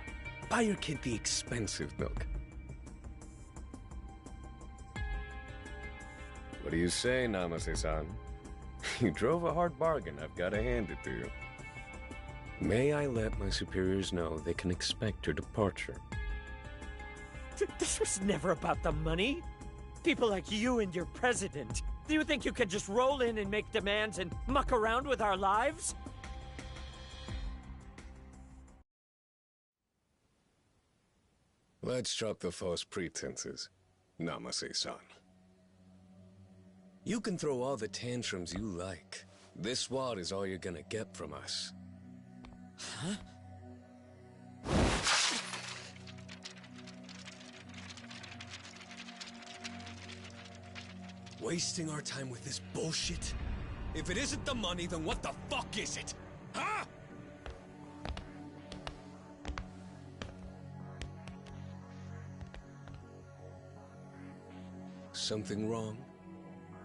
Buy your kid the expensive milk. What do you say, Namase-san? You drove a hard bargain, I've got to hand it to you. May I let my superiors know they can expect your departure? This was never about the money. People like you and your president. Do you think you can just roll in and make demands and muck around with our lives? Let's drop the false pretenses, Namase-san. You can throw all the tantrums you like. This wad is all you're gonna get from us. Huh? Wasting our time with this bullshit? If it isn't the money, then what the fuck is it? Huh? Something wrong?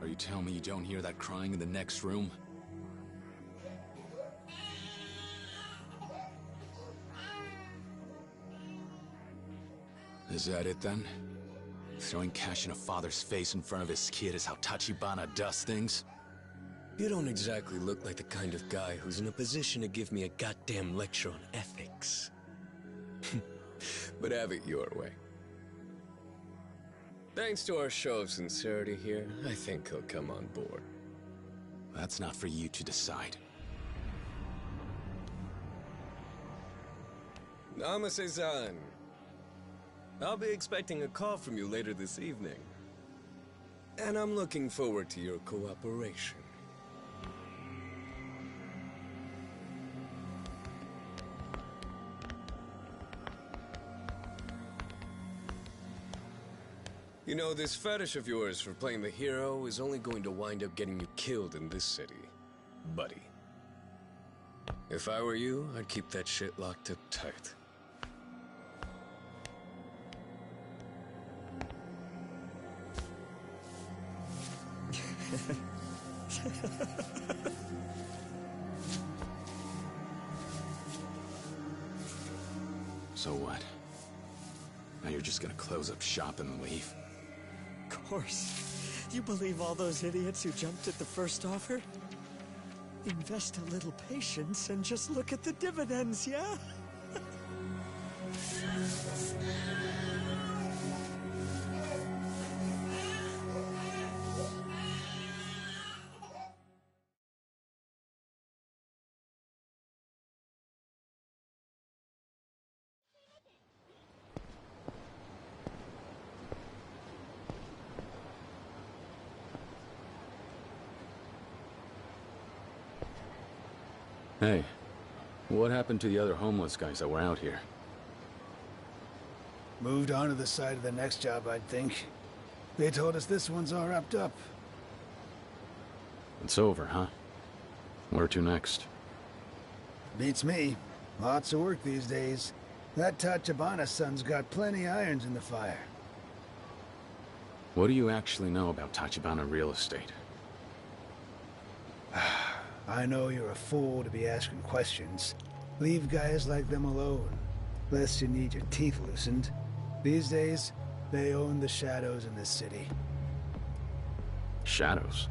Are you telling me you don't hear that crying in the next room? Is that it then? Throwing cash in a father's face in front of his kid is how Tachibana does things? You don't exactly look like the kind of guy who's in a position to give me a goddamn lecture on ethics. But have it your way. Thanks to our show of sincerity here, I think he'll come on board. That's not for you to decide. Namase-san. I'll be expecting a call from you later this evening. And I'm looking forward to your cooperation. You know, this fetish of yours for playing the hero is only going to wind up getting you killed in this city, buddy. If I were you, I'd keep that shit locked up tight. So what? Now you're just gonna close up shop and leave? Of course. You believe all those idiots who jumped at the first offer? Invest a little patience and just look at the dividends, yeah? Hey, what happened to the other homeless guys that were out here? Moved on to the side of the next job, I'd think. They told us this one's all wrapped up. It's over, huh? Where to next? Beats me. Lots of work these days. That Tachibana son's got plenty irons in the fire. What do you actually know about Tachibana real estate? I know you're a fool to be asking questions. Leave guys like them alone, lest you need your teeth loosened. These days, they own the shadows in this city. Shadows?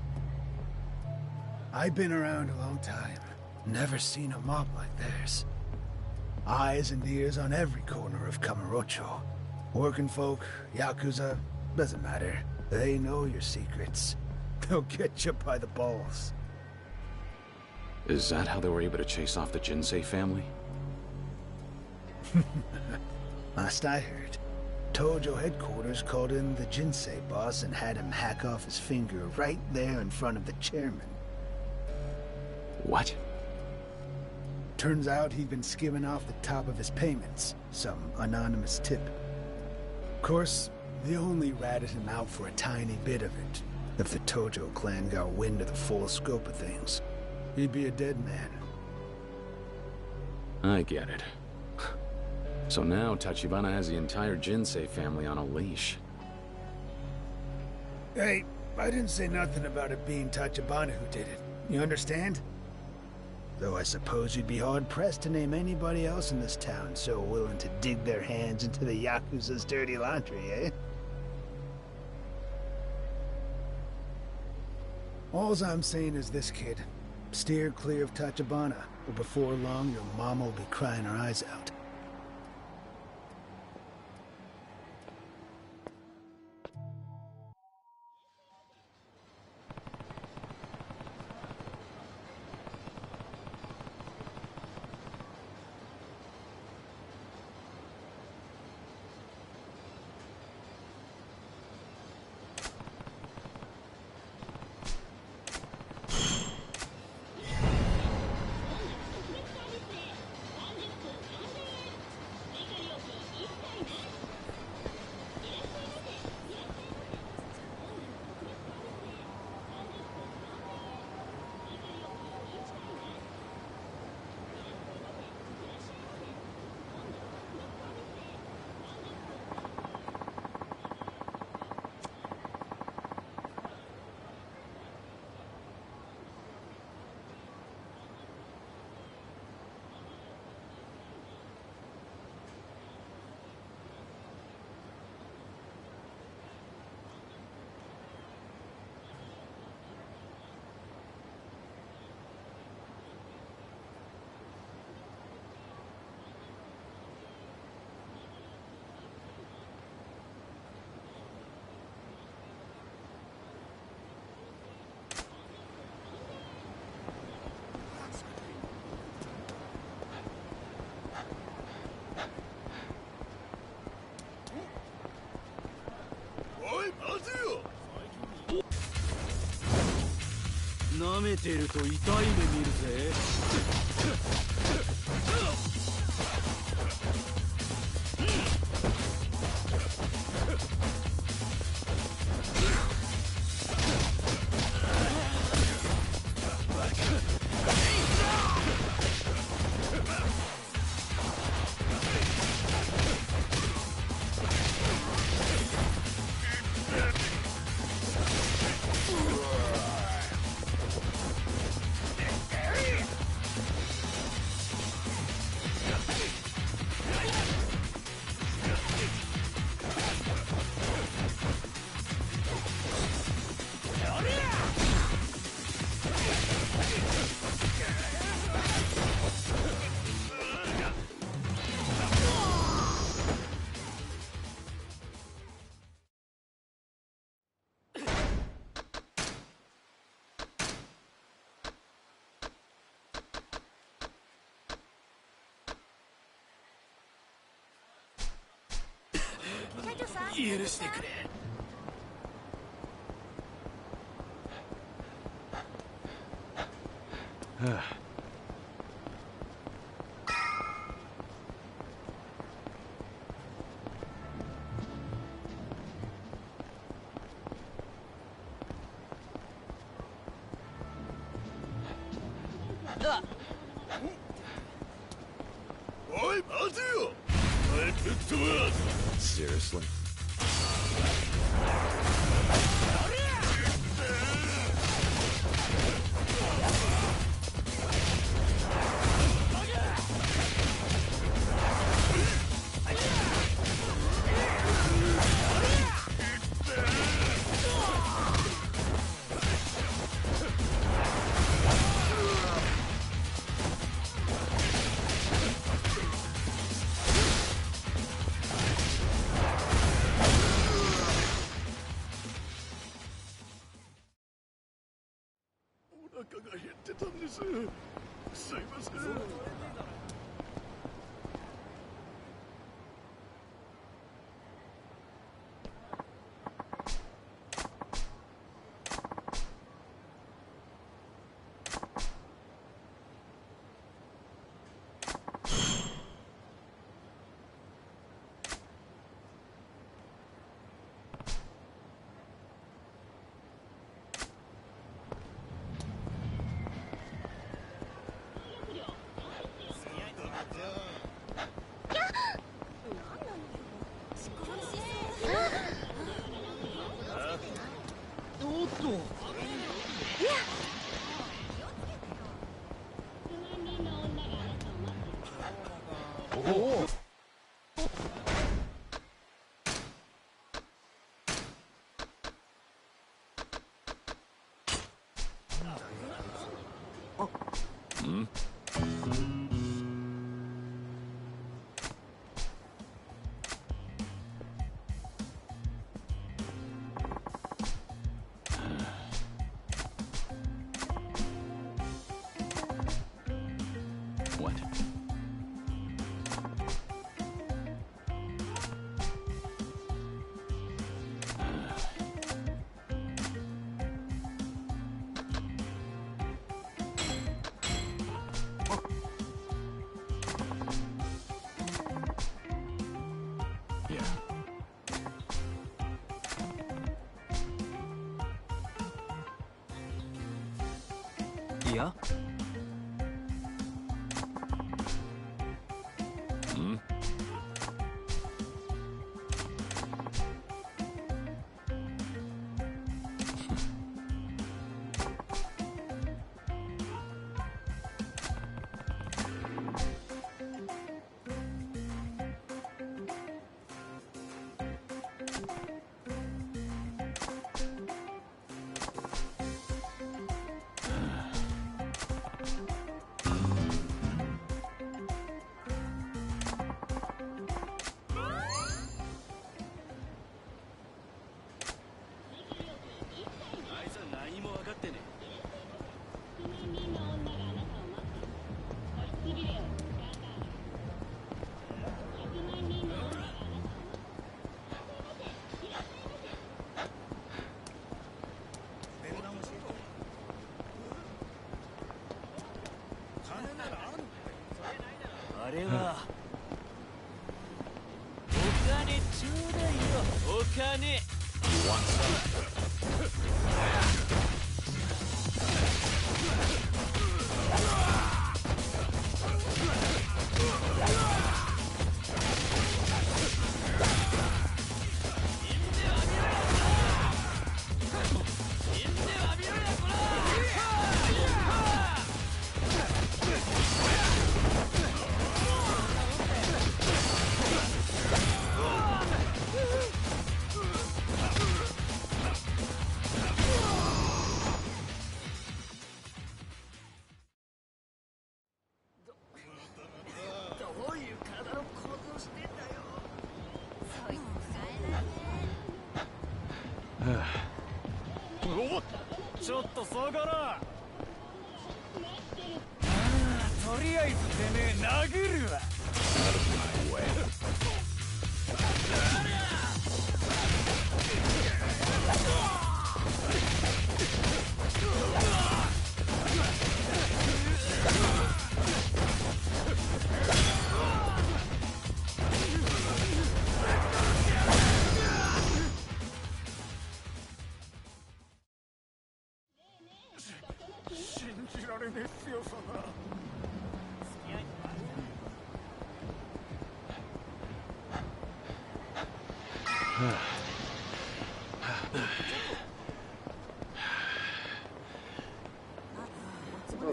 I've been around a long time. Never seen a mob like theirs. Eyes and ears on every corner of Kamurocho. Working folk, Yakuza, doesn't matter. They know your secrets. They'll get you by the balls. Is that how they were able to chase off the Jinsei family? Last I heard, Tojo headquarters called in the Jinsei boss and had him hack off his finger right there in front of the chairman. What? Turns out he'd been skimming off the top of his payments, some anonymous tip. Of course, they only ratted him out for a tiny bit of it. If the Tojo clan got wind of the full scope of things, he'd be a dead man. I get it. So now Tachibana has the entire Jinsei family on a leash. Hey, I didn't say nothing about it being Tachibana who did it. You understand? Though I suppose you'd be hard-pressed to name anybody else in this town so willing to dig their hands into the Yakuza's dirty laundry, eh? Alls I'm saying is this, kid. Steer clear of Tachibana, or before long your mama will be crying her eyes out.舐めてると痛い目見るぜ。許してくれ。Seriously? What? Yeah. Yeah?あれはお金ちょうだいよお金 You want some? Oh! ちょっとそうかなああとりあえずてめえ殴るわ Out of my way. Oh,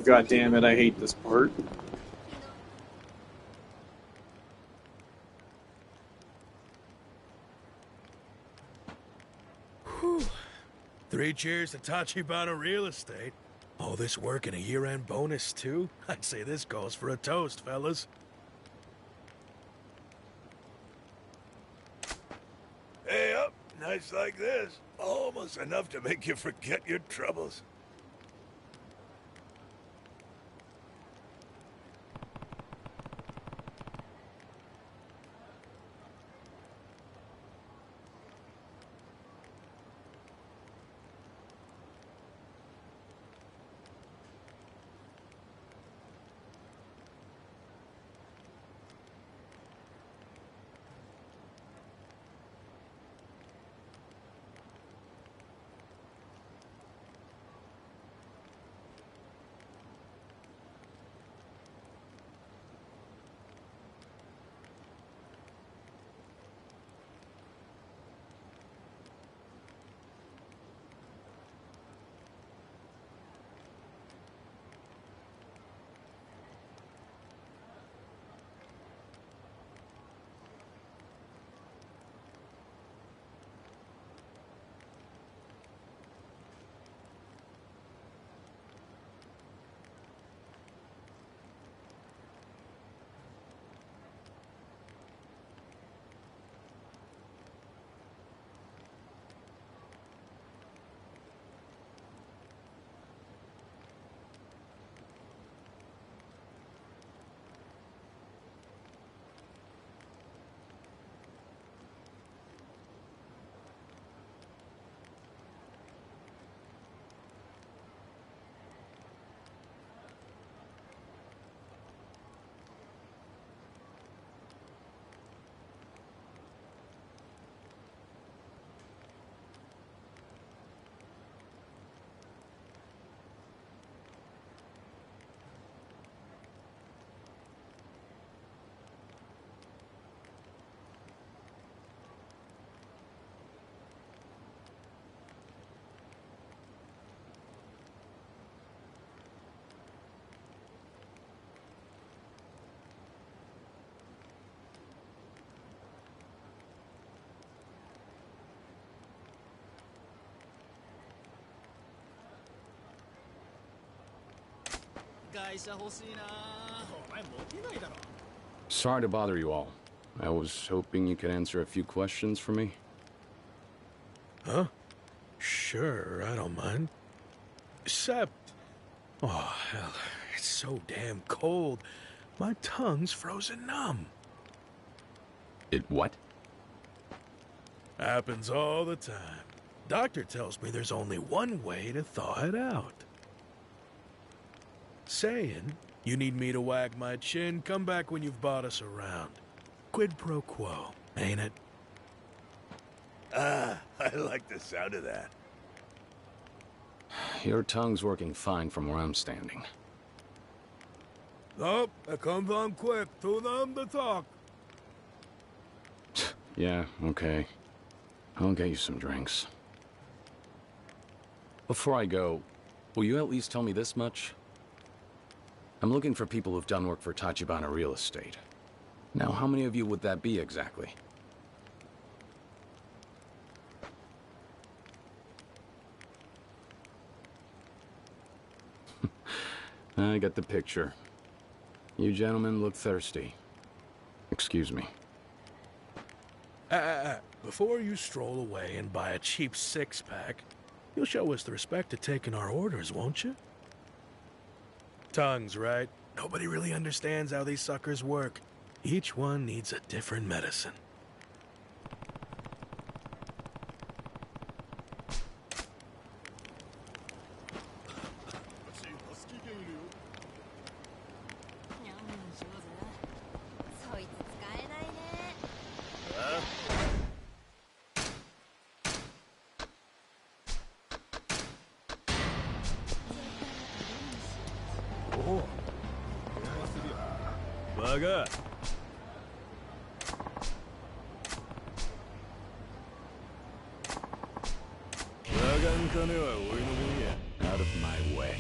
God damn it, I hate this part. Whew. 3 cheers to Tachibana Real Estate. All this work and a year-end bonus, too? I'd say this calls for a toast, fellas. Hey up, nights like this. Almost enough to make you forget your troubles. Sorry to bother you all. I was hoping you could answer a few questions for me. Huh? Sure, I don't mind. Except... Oh, hell, it's so damn cold. My tongue's frozen numb. It what? Happens all the time. Doctor tells me there's only one way to thaw it out. Saying, you need me to wag my chin, come back when you've bought us around. Quid pro quo, ain't it? Ah, I like the sound of that. Your tongue's working fine from where I'm standing. Oh, it comes on quick. Too them to talk. Yeah, okay. I'll get you some drinks. Before I go, will you at least tell me this much? I'm looking for people who've done work for Tachibana Real Estate. Now, how many of you would that be exactly? I get the picture. You gentlemen look thirsty. Excuse me. Before you stroll away and buy a cheap six-pack, you'll show us the respect of taking our orders, won't you? Tongues, right? Nobody really understands how these suckers work. Each one needs a different medicine. Out of my way.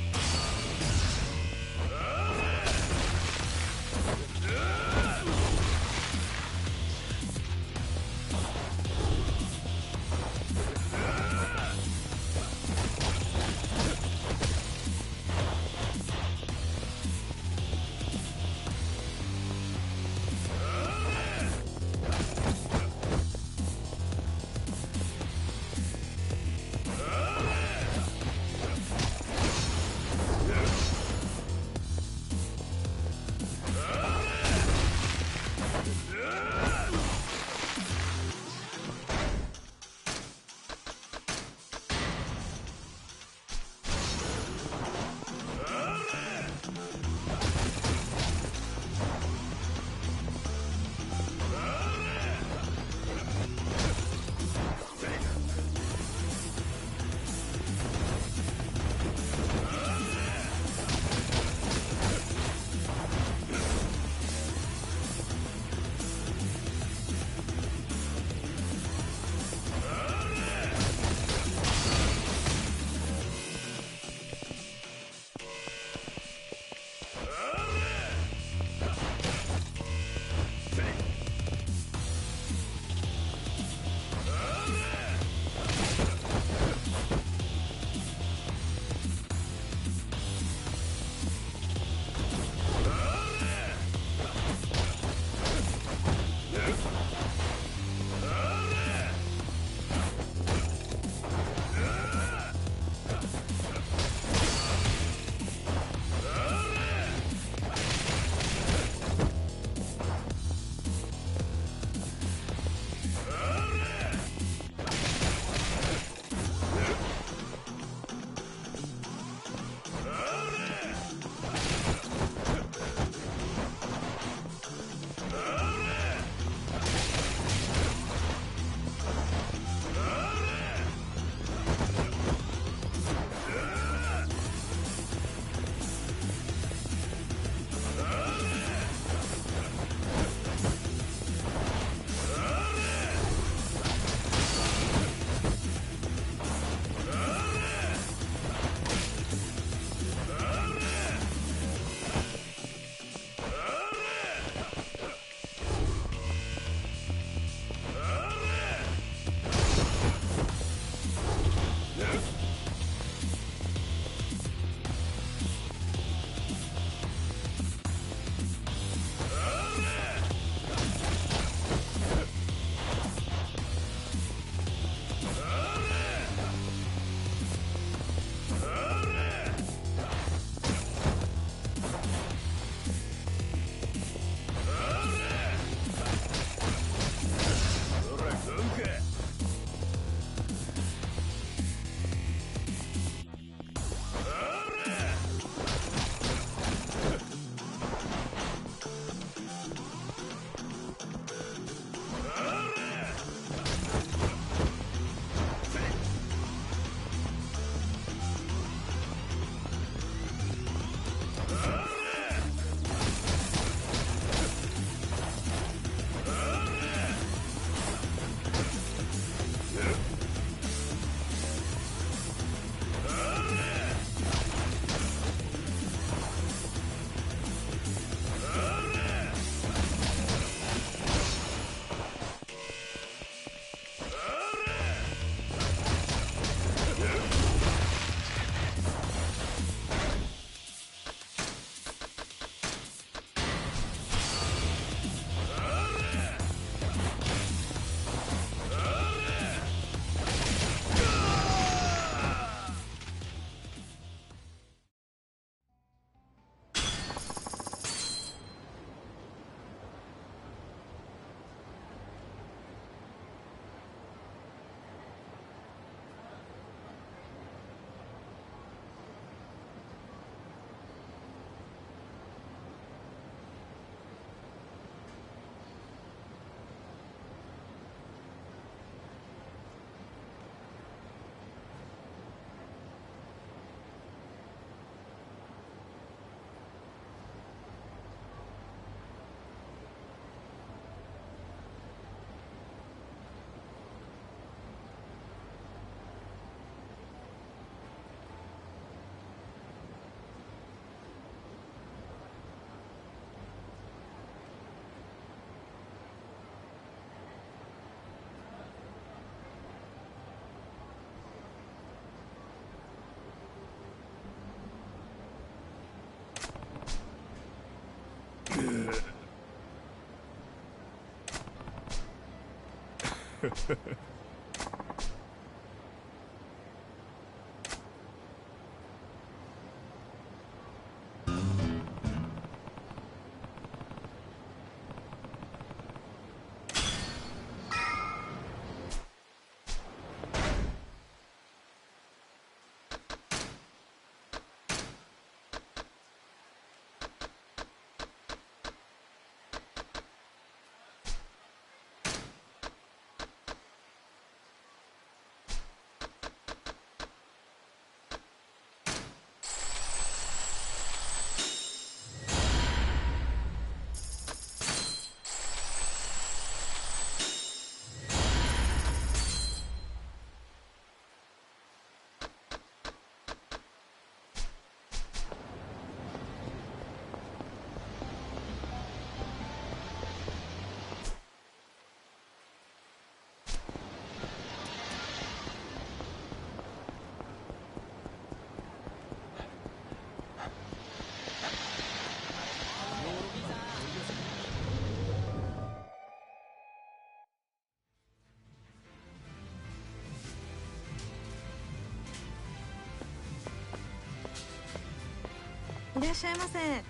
いらっしゃいませ。え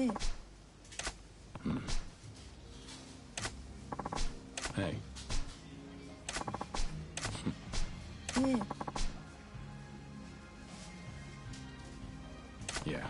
え。Hey. ええ。Yeah.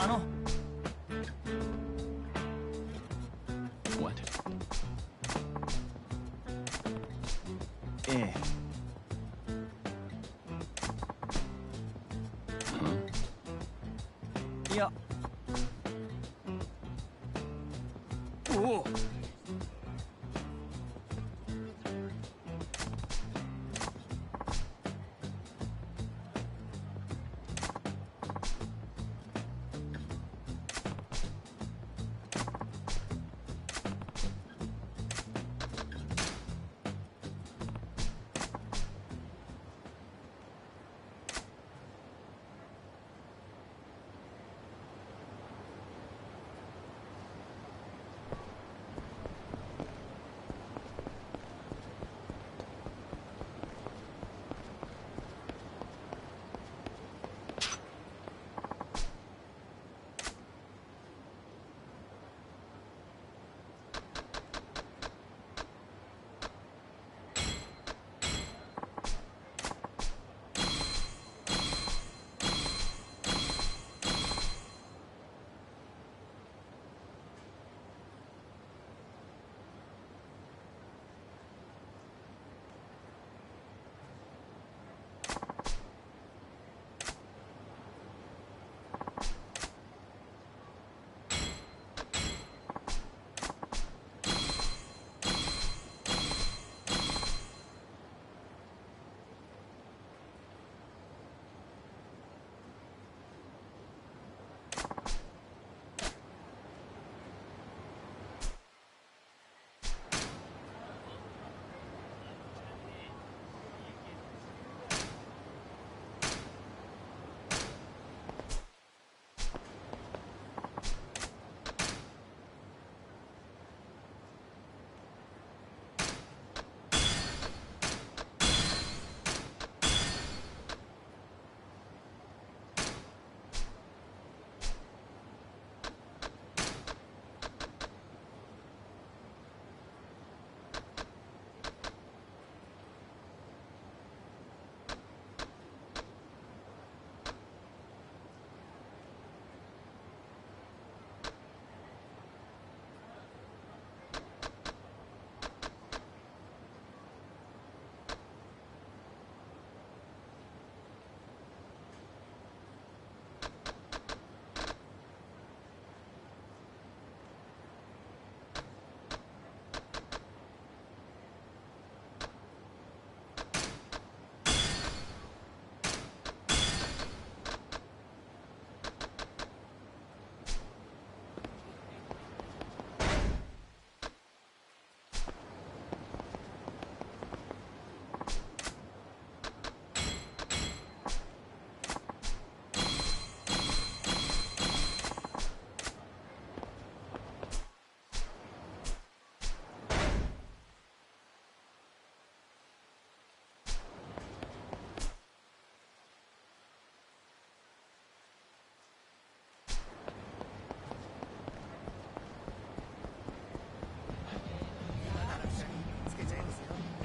Huh? What? ええ。いや。おお。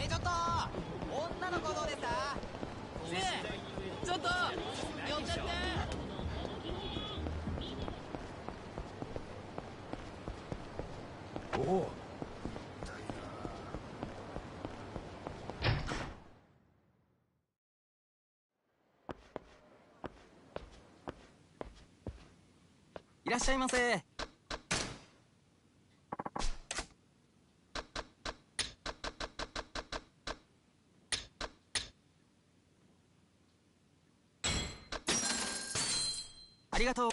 ちょっと女の子どうですか？ねえちょっと寄ってって。おお。いらっしゃいませ。ありがとう。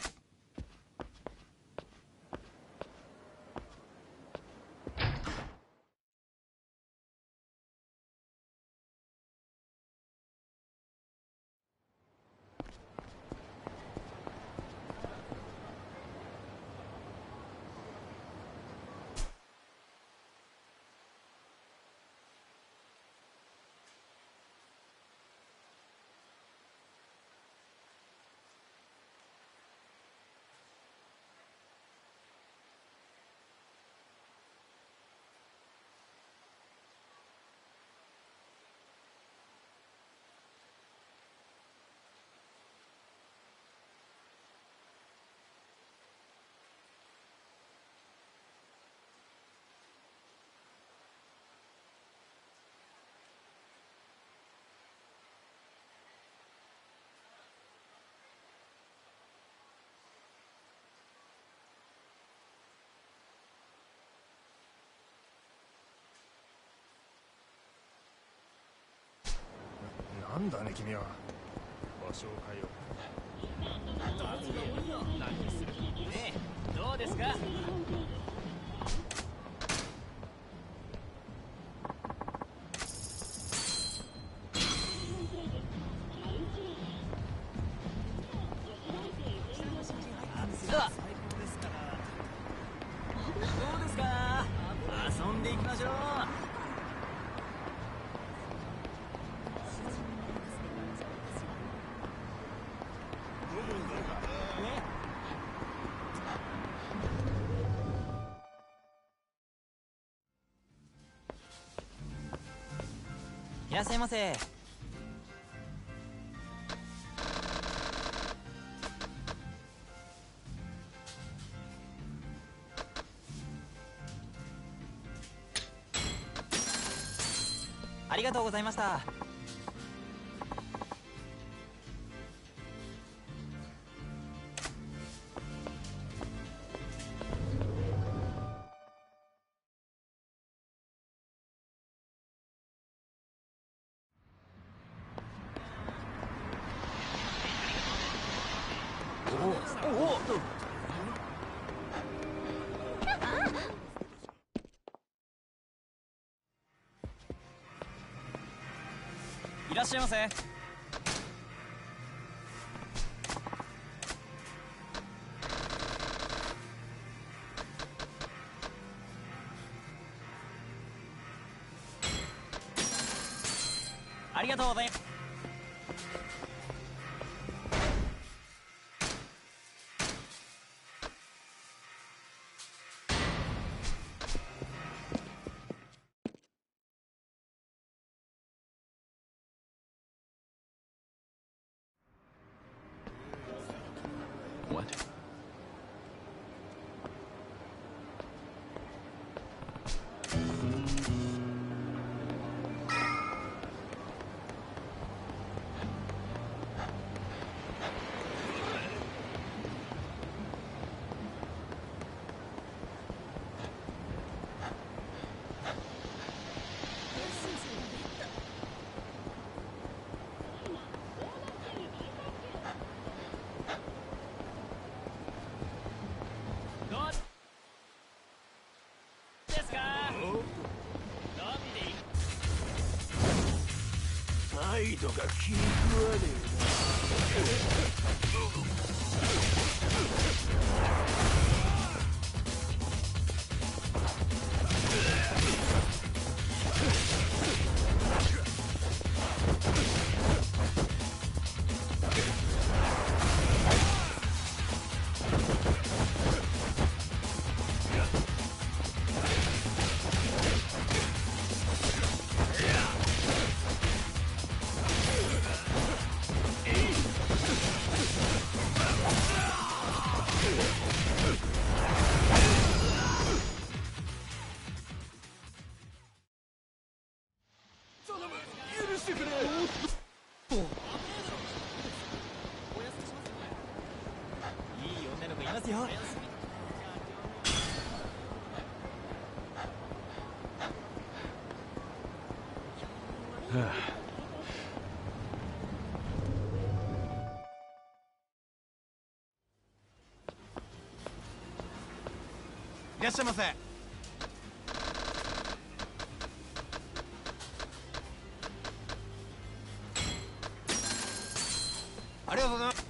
なんだね君は。場所を変えよう。ねえどうですか？さあどうですか？遊んでいきましょう。いらっしゃいませ。ありがとうございました。いらっしゃいませ。ありがとうございます。What?態度が気に食わねえな。許してくれ。いい女の子いますよ。いらっしゃいませ。ありがとうございます。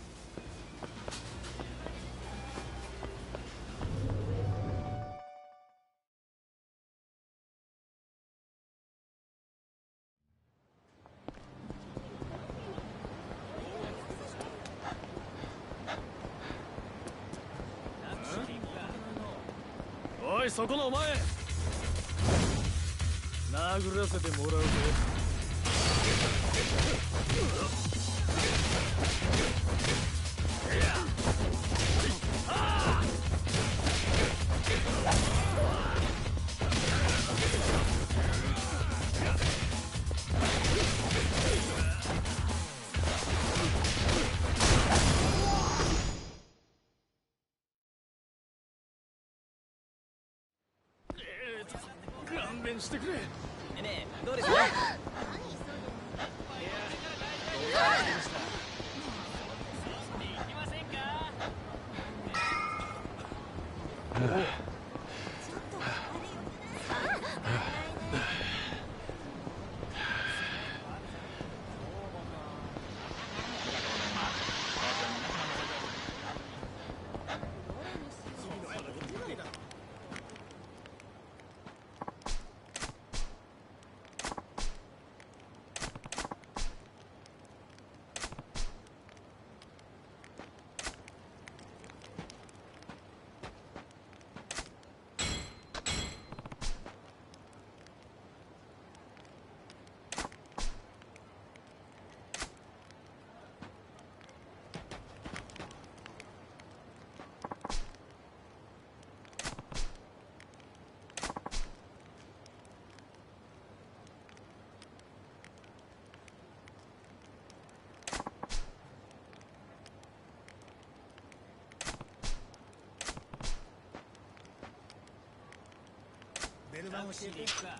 おい、そこのお前、殴らせてもらうぜ。勘弁してくれ。ねえ、どうですか。行きませんか。ベルマン教えていくか。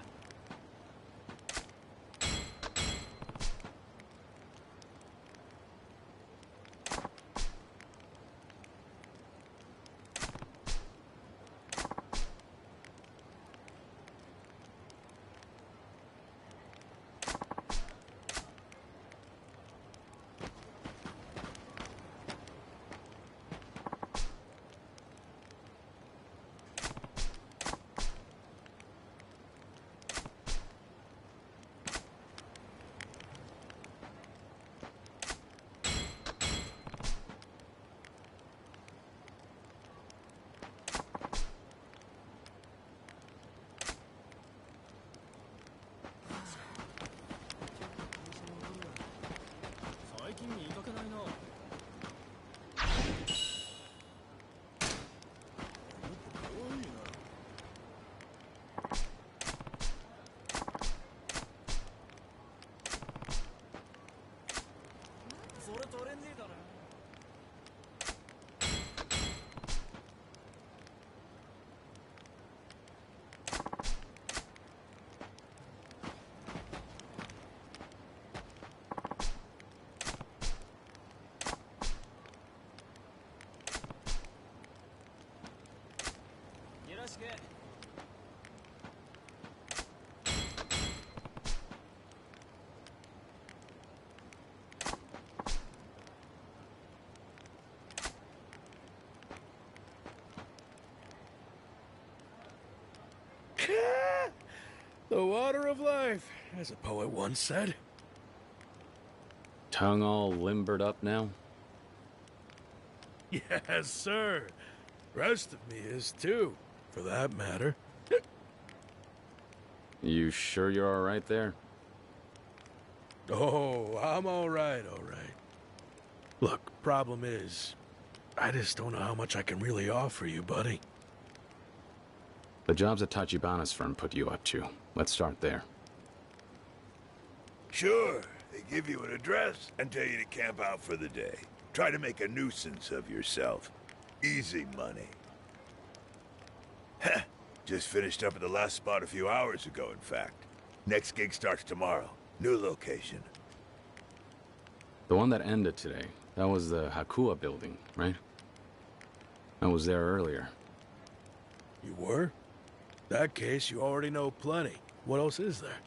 最近見かけないな。それ取れねえだろ。よろしく。The water of life, as a poet once said. Tongue all limbered up now? Yes, sir. Rest of me is too, for that matter. You sure you're all right there? Oh, I'm all right, all right. Look, problem is, I just don't know how much I can really offer you, buddy. The jobs that Tachibana's firm put you up to. Let's start there. Sure. They give you an address and tell you to camp out for the day. Try to make a nuisance of yourself. Easy money. Heh. Just finished up at the last spot a few hours ago, in fact. Next gig starts tomorrow. New location. The one that ended today, that was the Yakuza building, right? I was there earlier. You were? That case, you already know plenty. What else is there?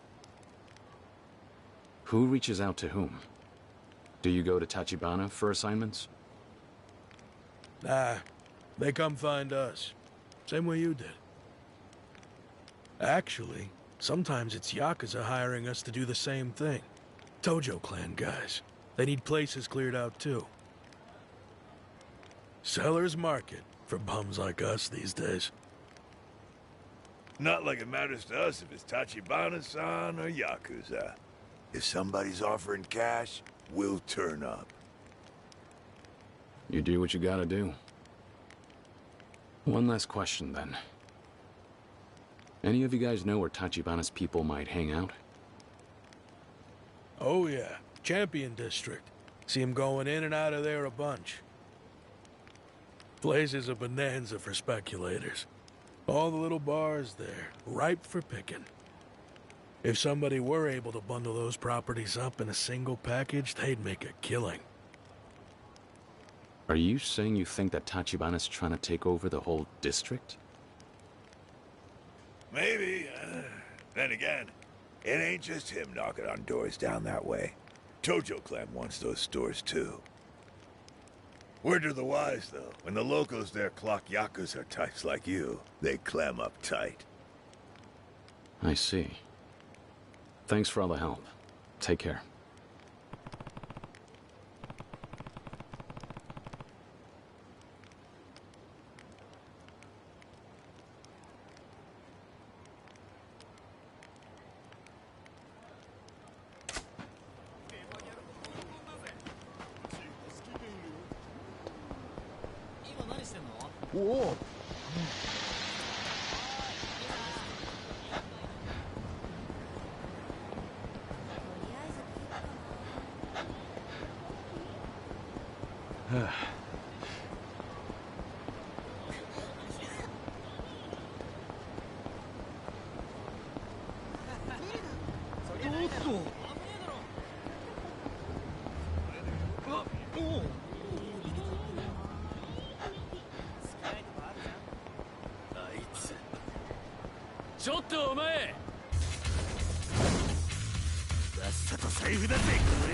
Who reaches out to whom? Do you go to Tachibana for assignments? Nah, they come find us. Same way you did. Actually, sometimes it's Yakuza hiring us to do the same thing. Tojo clan guys. They need places cleared out too. Seller's market for bums like us these days. Not like it matters to us if it's Tachibana-san or Yakuza. If somebody's offering cash, we'll turn up. You do what you gotta do. One last question, then. Any of you guys know where Tachibana's people might hang out? Oh yeah, Champion District. See him going in and out of there a bunch. Place is a bonanza for speculators. All the little bars there, ripe for picking. If somebody were able to bundle those properties up in a single package, they'd make a killing. Are you saying you think that Tachibana's trying to take over the whole district? Maybe. Then again, it ain't just him knocking on doors down that way. Tojo clan wants those stores too. Word to the wise, though. When the locals there clock Yakuza types like you, they clam up tight. I see. Thanks for all the help. Take care. Whoa!ちょっとお前さっさと財布だぜこ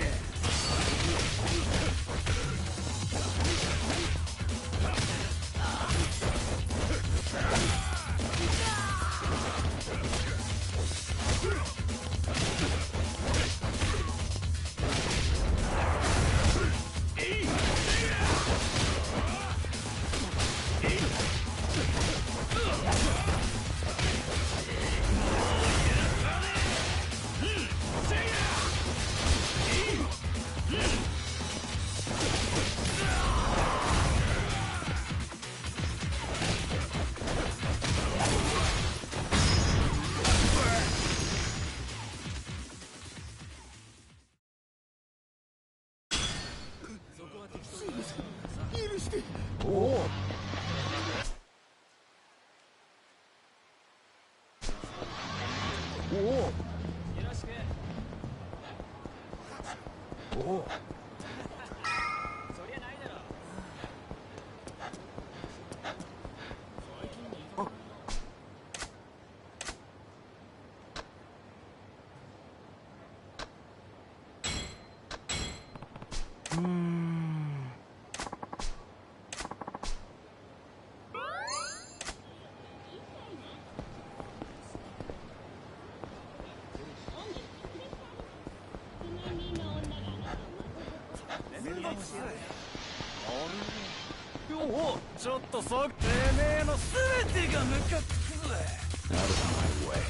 許しておおおおよろしくおおそりゃないだろちょっとそてめえの全てがムカつくぜ Out of my way.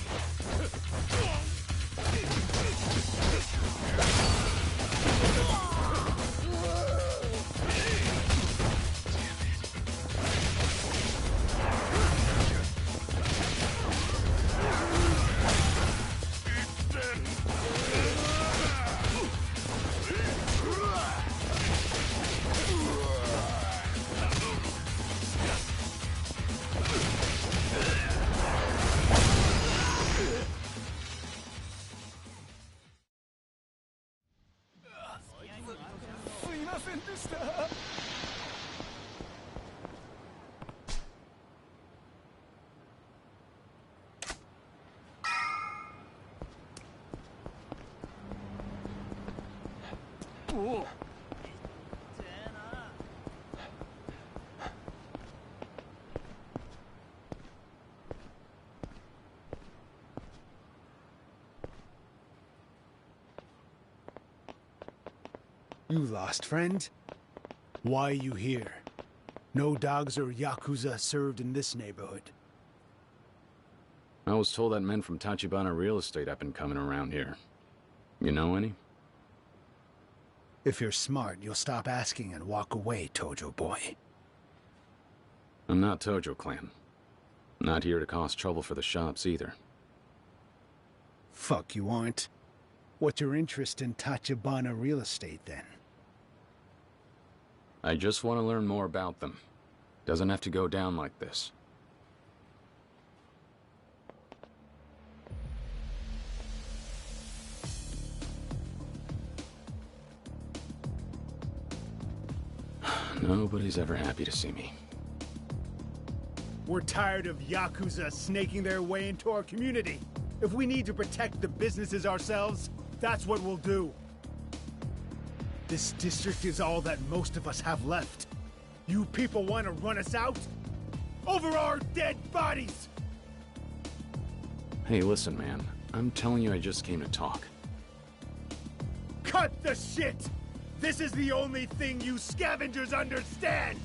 せんでした。おお。 You lost, friend? Why are you here? No dogs or Yakuza served in this neighborhood. I was told that men from Tachibana Real Estate have been coming around here. You know any? If you're smart, you'll stop asking and walk away, Tojo boy. I'm not Tojo Clan. Not here to cause trouble for the shops either. Fuck you aren't. What's your interest in Tachibana Real Estate, then? I just want to learn more about them. Doesn't have to go down like this. Nobody's ever happy to see me. We're tired of Yakuza snaking their way into our community. If we need to protect the businesses ourselves, that's what we'll do. This district is all that most of us have left. You people want to run us out? Over our dead bodies! Hey, listen, man. I'm telling you I just came to talk. Cut the shit! This is the only thing you scavengers understand!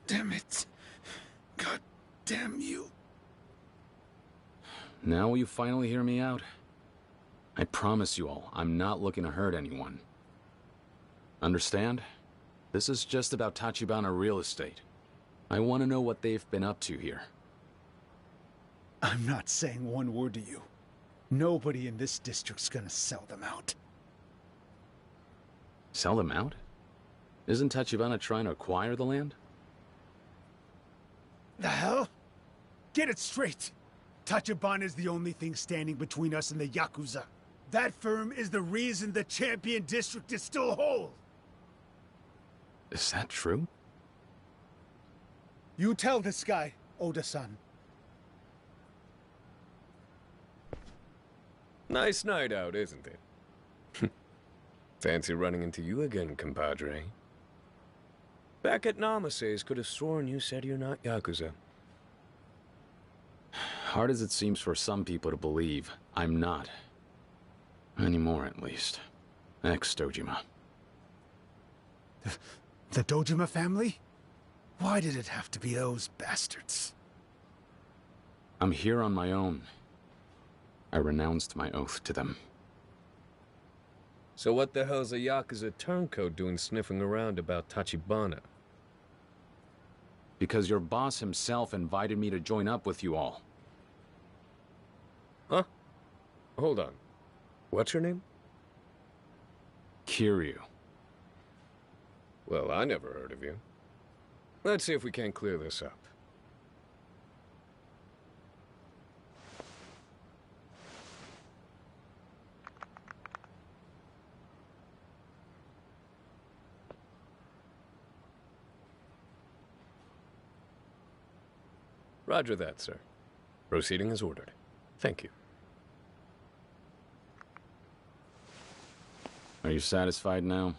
Damn it. God damn you. Now will you finally hear me out? I promise you all, I'm not looking to hurt anyone. Understand? This is just about Tachibana Real Estate. I want to know what they've been up to here. I'm not saying one word to you. Nobody in this district's gonna sell them out. Sell them out? Isn't Tachibana trying to acquire the land? The hell? Get it straight! Tachibana is the only thing standing between us and the Yakuza. That firm is the reason the Champion District is still whole! Is that true? You tell this guy, Oda-san. Nice night out, isn't it? Fancy running into you again, compadre. Back at Namase's, could have sworn you said you're not Yakuza. Hard as it seems for some people to believe, I'm not. Anymore, at least. Ex-Dojima. The Dojima family? Why did it have to be those bastards? I'm here on my own. I renounced my oath to them. So what the hell's a Yakuza turncoat doing sniffing around about Tachibana? Because your boss himself invited me to join up with you all. Huh? Hold on. What's your name? Kiryu. Well, I never heard of you. Let's see if we can't clear this up. Roger that, sir. Proceeding as ordered. Thank you. Are you satisfied now?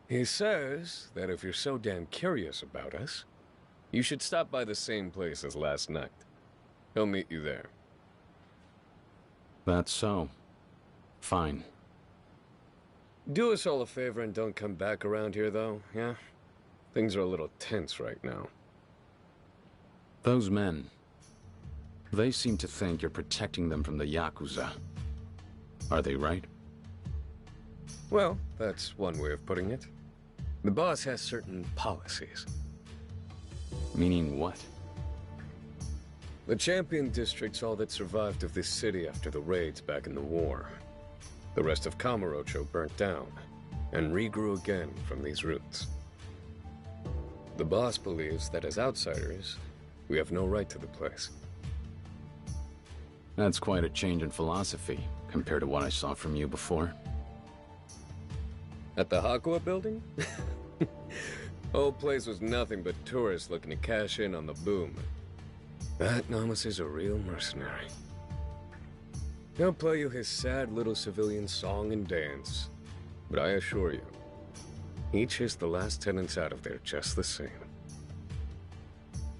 He says that if you're so damn curious about us, you should stop by the same place as last night. He'll meet you there. That's so. Fine. Do us all a favor and don't come back around here, though, yeah? Things are a little tense right now. Those men, they seem to think you're protecting them from the Yakuza. Are they right? Well, that's one way of putting it. The boss has certain policies. Meaning what? The Champion District's all that survived of this city after the raids back in the war. The rest of Kamurocho burnt down, and regrew again from these roots. The boss believes that as outsiders, we have no right to the place. That's quite a change in philosophy, compared to what I saw from you before. At the Hakua building? Whole place was nothing but tourists looking to cash in on the boom. That Namas is a real mercenary. He'll play you his sad little civilian song and dance. But I assure you, he chased the last tenants out of there just the same.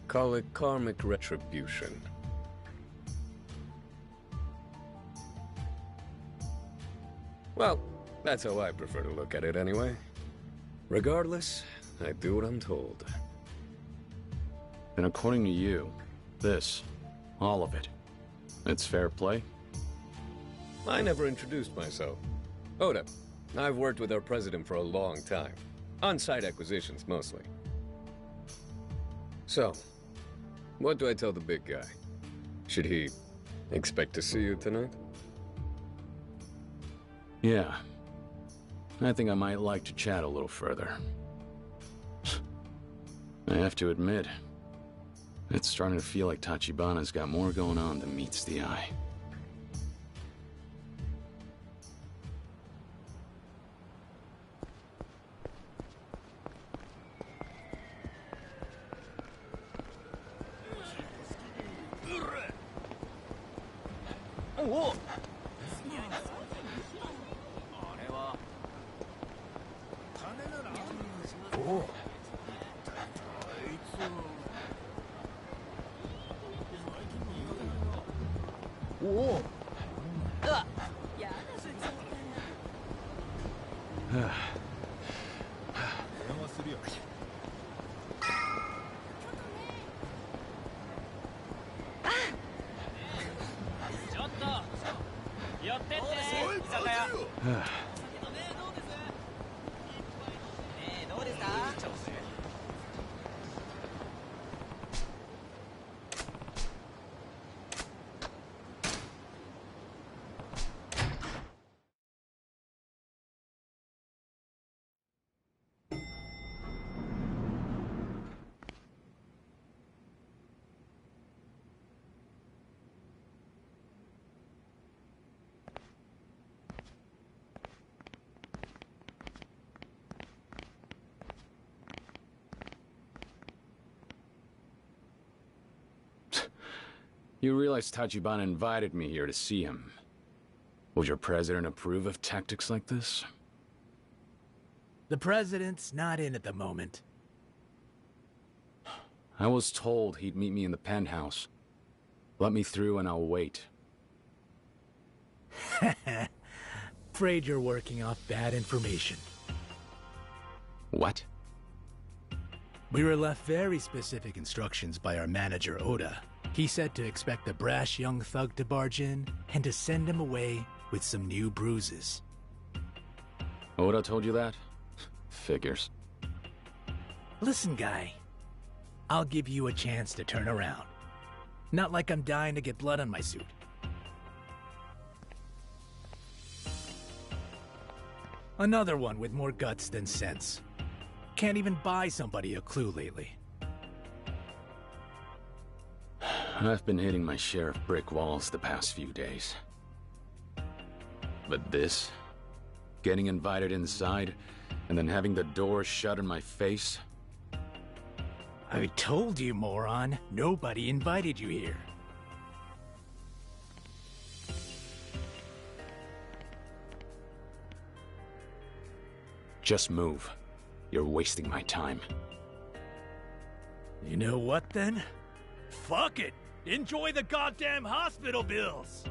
Call it karmic retribution. Well, that's how I prefer to look at it anyway. Regardless, I do what I'm told. And according to you, this, all of it, it's fair play? I never introduced myself. Oda, I've worked with our president for a long time. On-site acquisitions, mostly. So, what do I tell the big guy? Should he expect to see you tonight? Yeah. I think I might like to chat a little further. I have to admit, it's starting to feel like Tachibana's got more going on than meets the eye. You realize Tachibana invited me here to see him. Would your president approve of tactics like this? The president's not in at the moment. I was told he'd meet me in the penthouse. Let me through and I'll wait. Afraid you're working off bad information. What? We were left very specific instructions by our manager, Oda. He said to expect a brash young thug to barge in, and to send him away with some new bruises. Oda told you that? Figures. Listen, guy. I'll give you a chance to turn around. Not like I'm dying to get blood on my suit. Another one with more guts than sense. Can't even buy somebody a clue lately. I've been hitting my share of brick walls the past few days. But this? Getting invited inside, and then having the door shut in my face? I told you, moron. Nobody invited you here. Just move. You're wasting my time. You know what, then? Fuck it! Enjoy the goddamn hospital bills!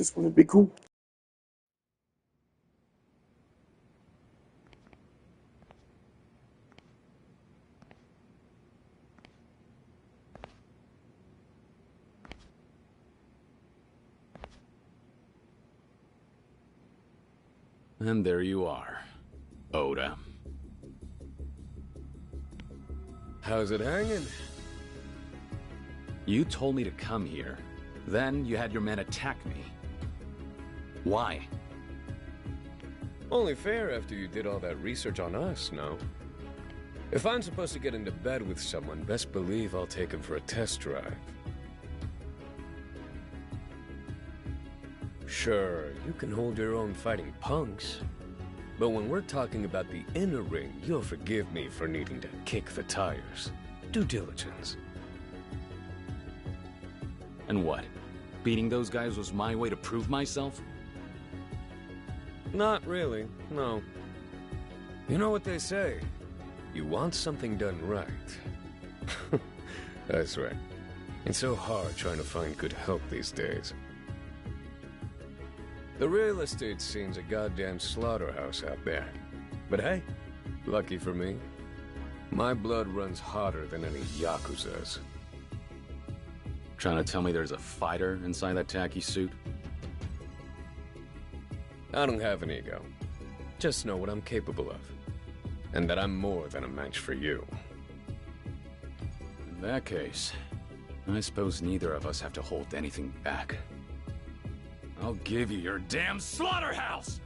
This one would be cool. And there you are, Oda. How's it hanging? You told me to come here. Then you had your men attack me. Why? Only fair after you did all that research on us, no? If I'm supposed to get into bed with someone, best believe I'll take him for a test drive. Sure, you can hold your own fighting punks. But when we're talking about the inner ring, you'll forgive me for needing to kick the tires. Due diligence. And what? Beating those guys was my way to prove myself? Not really, no. You know what they say? You want something done right. That's right. It's so hard trying to find good help these days. The real estate scene's a goddamn slaughterhouse out there. But hey, lucky for me, my blood runs hotter than any Yakuza's. Trying to tell me there's a fighter inside that tacky suit? I don't have an ego. Just know what I'm capable of. And that I'm more than a match for you. In that case, I suppose neither of us have to hold anything back. I'll give you your damn slaughterhouse!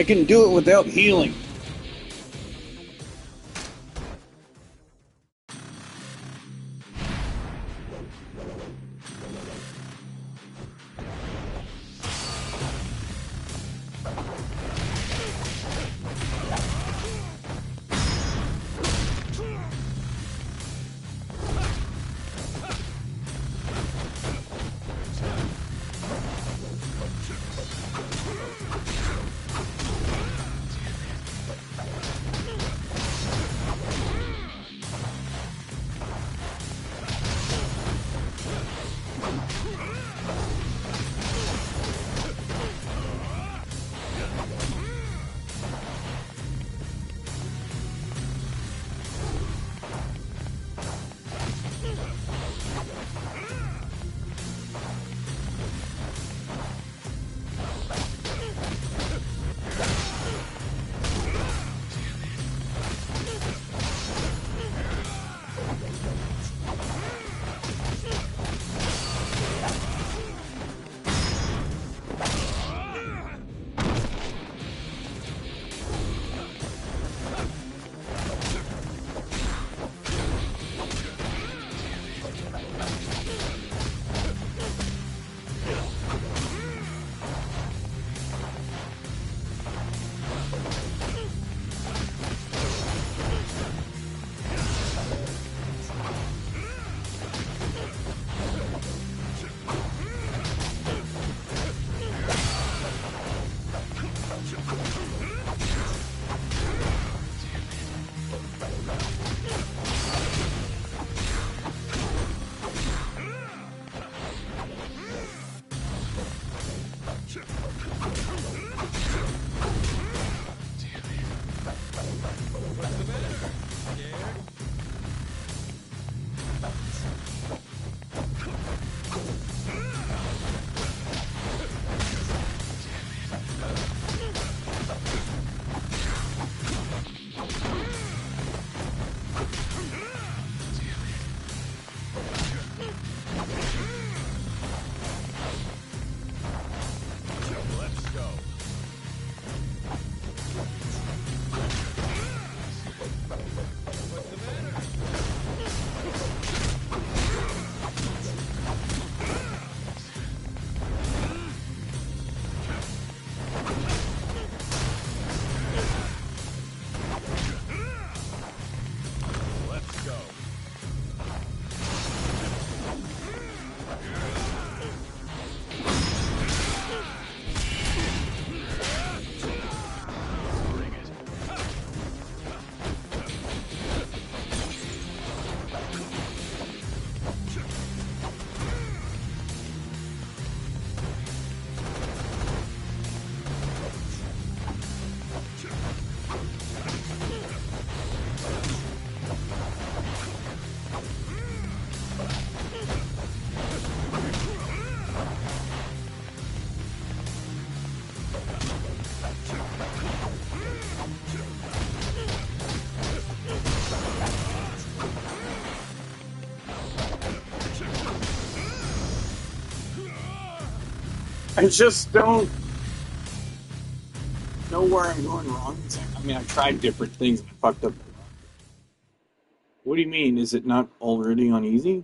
I can do it without healing. I just don't know where I'm going wrong. I mean, I've tried different things and I fucked up. What do you mean? Is it not already on easy?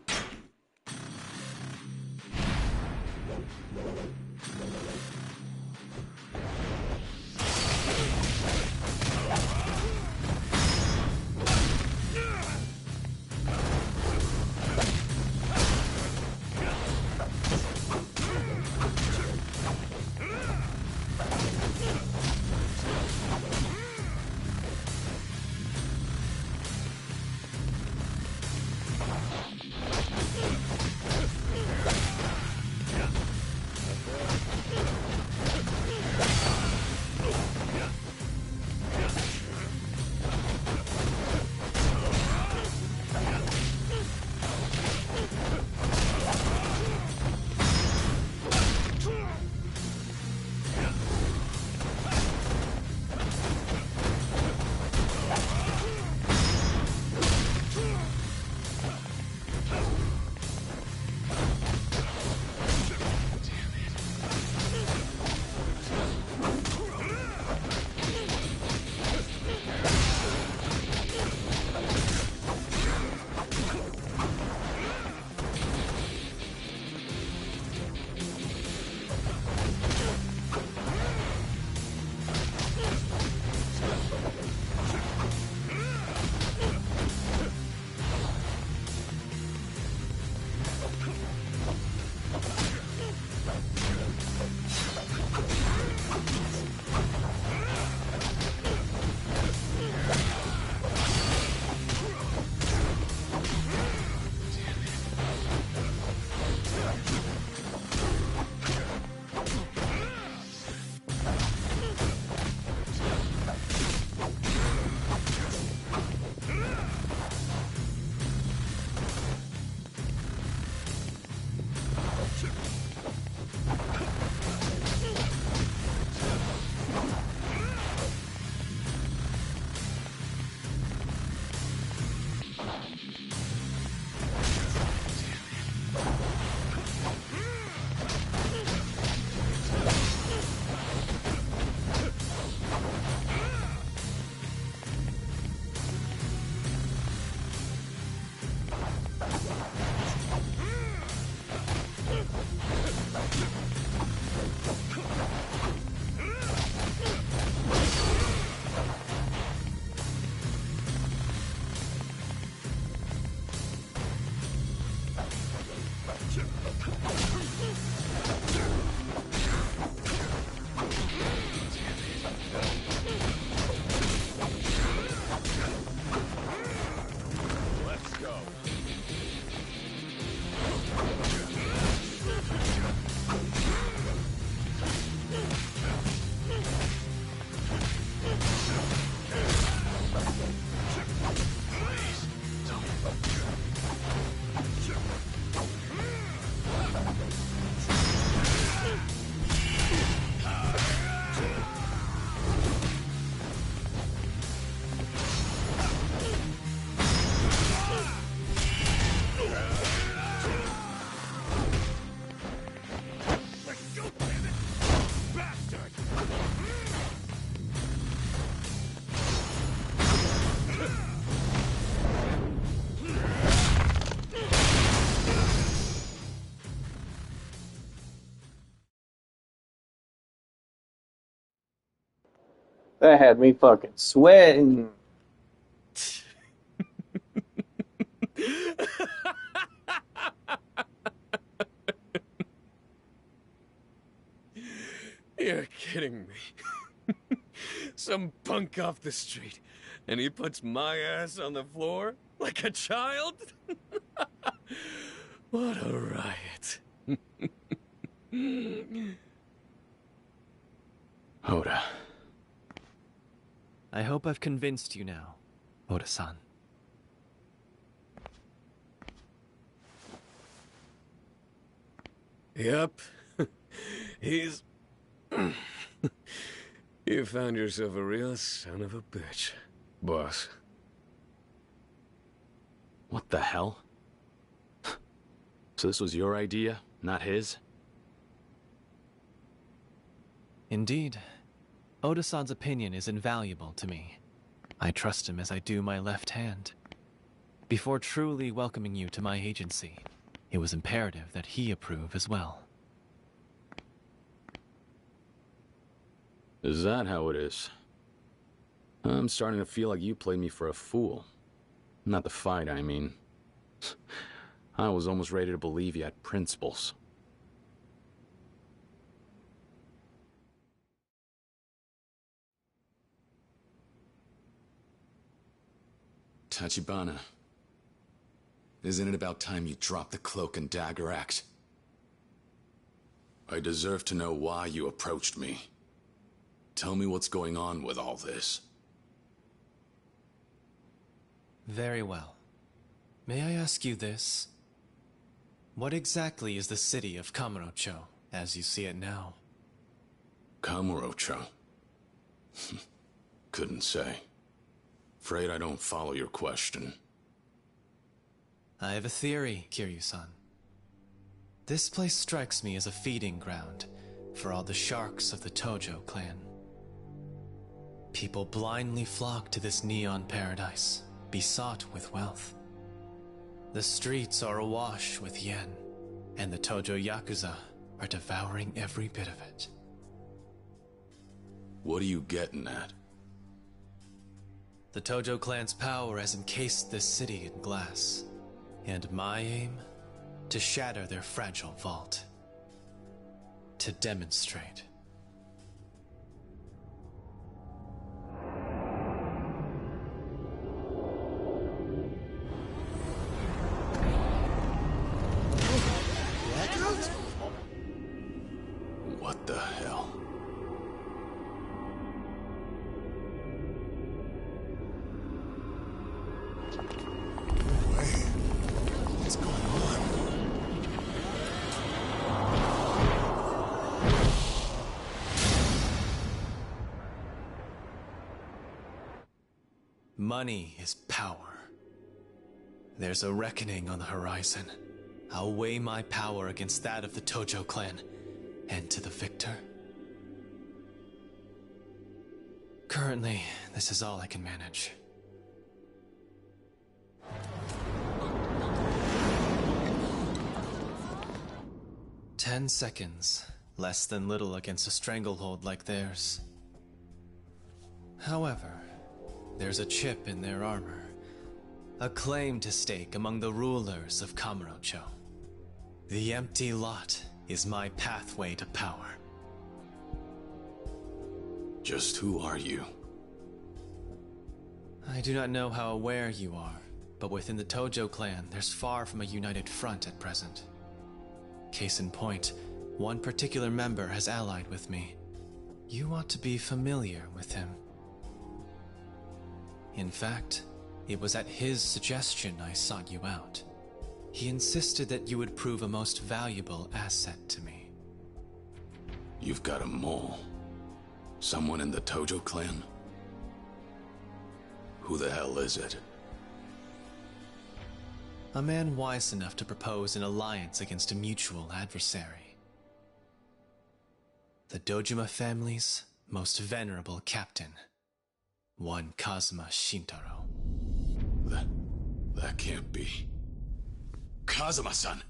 That had me fucking sweating. You're kidding me. Some punk off the street, and he puts my ass on the floor like a child? What a riot. Oda. I hope I've convinced you now, Oda-san. Yep. He's... You found yourself a real son of a bitch, boss. What the hell? So this was your idea, not his? Indeed. Oda-san's opinion is invaluable to me. I trust him as I do my left hand. Before truly welcoming you to my agency, it was imperative that he approve as well. Is that how it is? I'm starting to feel like you played me for a fool. Not the fight, I mean. I was almost ready to believe you had principles. Tachibana, isn't it about time you dropped the cloak and dagger act? I deserve to know why you approached me. Tell me what's going on with all this. Very well. May I ask you this? What exactly is the city of Kamurocho, as you see it now? Kamurocho? Couldn't say. Afraid I don't follow your question. I have a theory, Kiryu-san. This place strikes me as a feeding ground for all the sharks of the Tojo clan. People blindly flock to this neon paradise, besought with wealth. The streets are awash with yen, and the Tojo Yakuza are devouring every bit of it. What are you getting at? The Tojo clan's power has encased this city in glass, and my aim? To shatter their fragile vault. To demonstrate. What the hell? What's going on? Money is power. There's a reckoning on the horizon. I'll weigh my power against that of the Tojo clan, and to the victor. Currently, this is all I can manage. "10 seconds. Less than little against a stranglehold like theirs. However, there's a chip in their armor. A claim to stake among the rulers of Kamurocho. The empty lot is my pathway to power." Just who are you? I do not know how aware you are, but within the Tojo clan, there's far from a united front at present. Case in point, one particular member has allied with me. You ought to be familiar with him. In fact, it was at his suggestion I sought you out. He insisted that you would prove a most valuable asset to me. You've got a mole. Someone in the Tojo clan? Who the hell is it? A man wise enough to propose an alliance against a mutual adversary. The Dojima family's most venerable captain, one Kazuma Shintaro. That can't be. Kazuma-san!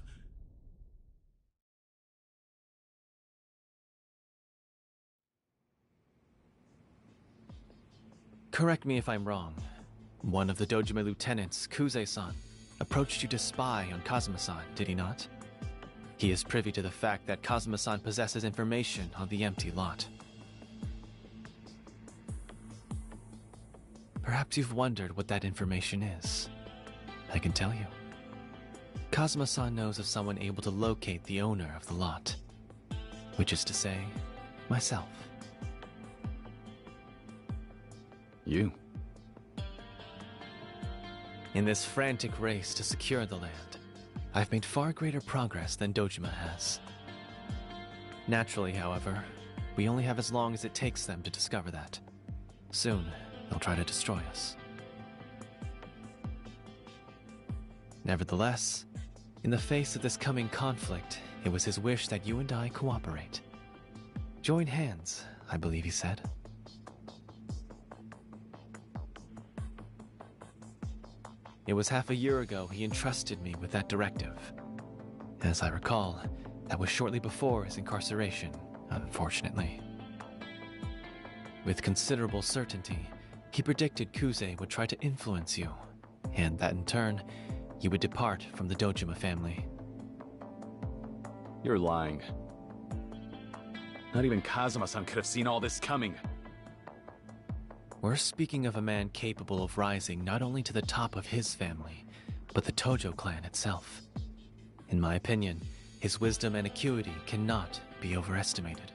Correct me if I'm wrong. One of the Dojima lieutenants, Kuze-san, approached you to spy on Kazuma-san, did he not? He is privy to the fact that Kazuma-san possesses information on the empty lot. Perhaps you've wondered what that information is. I can tell you. Kazuma-san knows of someone able to locate the owner of the lot. Which is to say, myself. You? In this frantic race to secure the land, I've made far greater progress than Dojima has. Naturally, however, we only have as long as it takes them to discover that. Soon, they'll try to destroy us. Nevertheless, in the face of this coming conflict, it was his wish that you and I cooperate. Join hands, I believe he said. It was half a year ago he entrusted me with that directive. As I recall, that was shortly before his incarceration, unfortunately. With considerable certainty, he predicted Kuze would try to influence you, and that in turn, you would depart from the Dojima family. You're lying. Not even Kazuma-san could have seen all this coming. We're speaking of a man capable of rising not only to the top of his family, but the Tojo clan itself. In my opinion, his wisdom and acuity cannot be overestimated.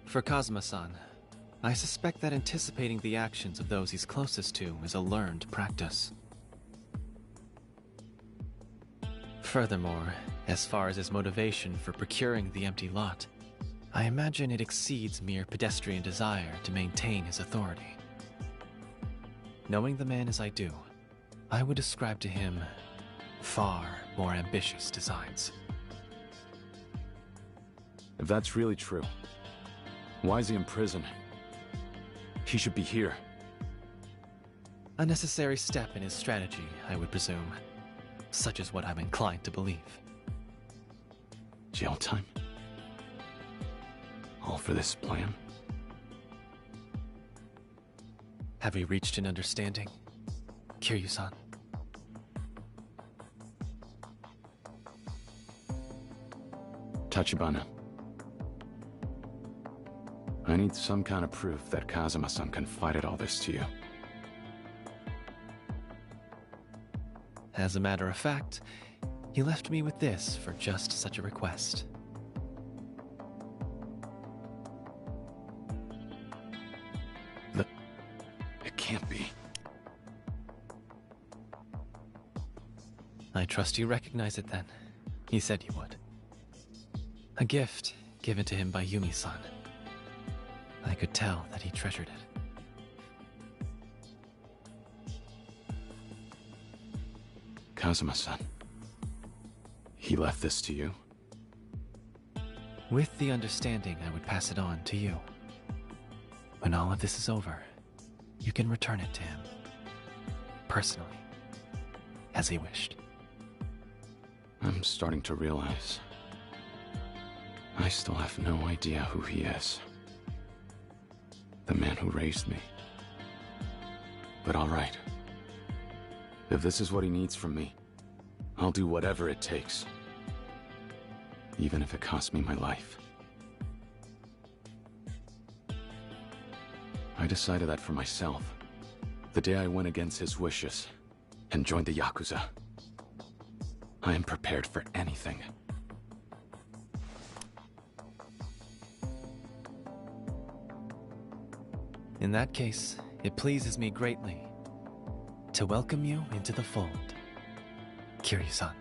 For Kazuma-san, I suspect that anticipating the actions of those he's closest to is a learned practice. Furthermore, as far as his motivation for procuring the empty lot, I imagine it exceeds mere pedestrian desire to maintain his authority. Knowing the man as I do, I would ascribe to him far more ambitious designs. If that's really true, why is he in prison? He should be here. A necessary step in his strategy, I would presume. Such is what I'm inclined to believe. Jail time? All for this plan? Have we reached an understanding, Kiryu-san? Tachibana. I need some kind of proof that Kazuma-san confided all this to you. As a matter of fact, he left me with this for just such a request. It can't be. I trust you recognize it then. He said you would. A gift given to him by Yumi-san. I could tell that he treasured it. Kazuma-san. He left this to you? With the understanding I would pass it on to you. When all of this is over, you can return it to him. Personally. As he wished. I'm starting to realize I still have no idea who he is. The man who raised me. But all right. If this is what he needs from me, I'll do whatever it takes. Even if it costs me my life. I decided that for myself, the day I went against his wishes and joined the Yakuza. I am prepared for anything. In that case, it pleases me greatly to welcome you into the fold, Kiryu-san.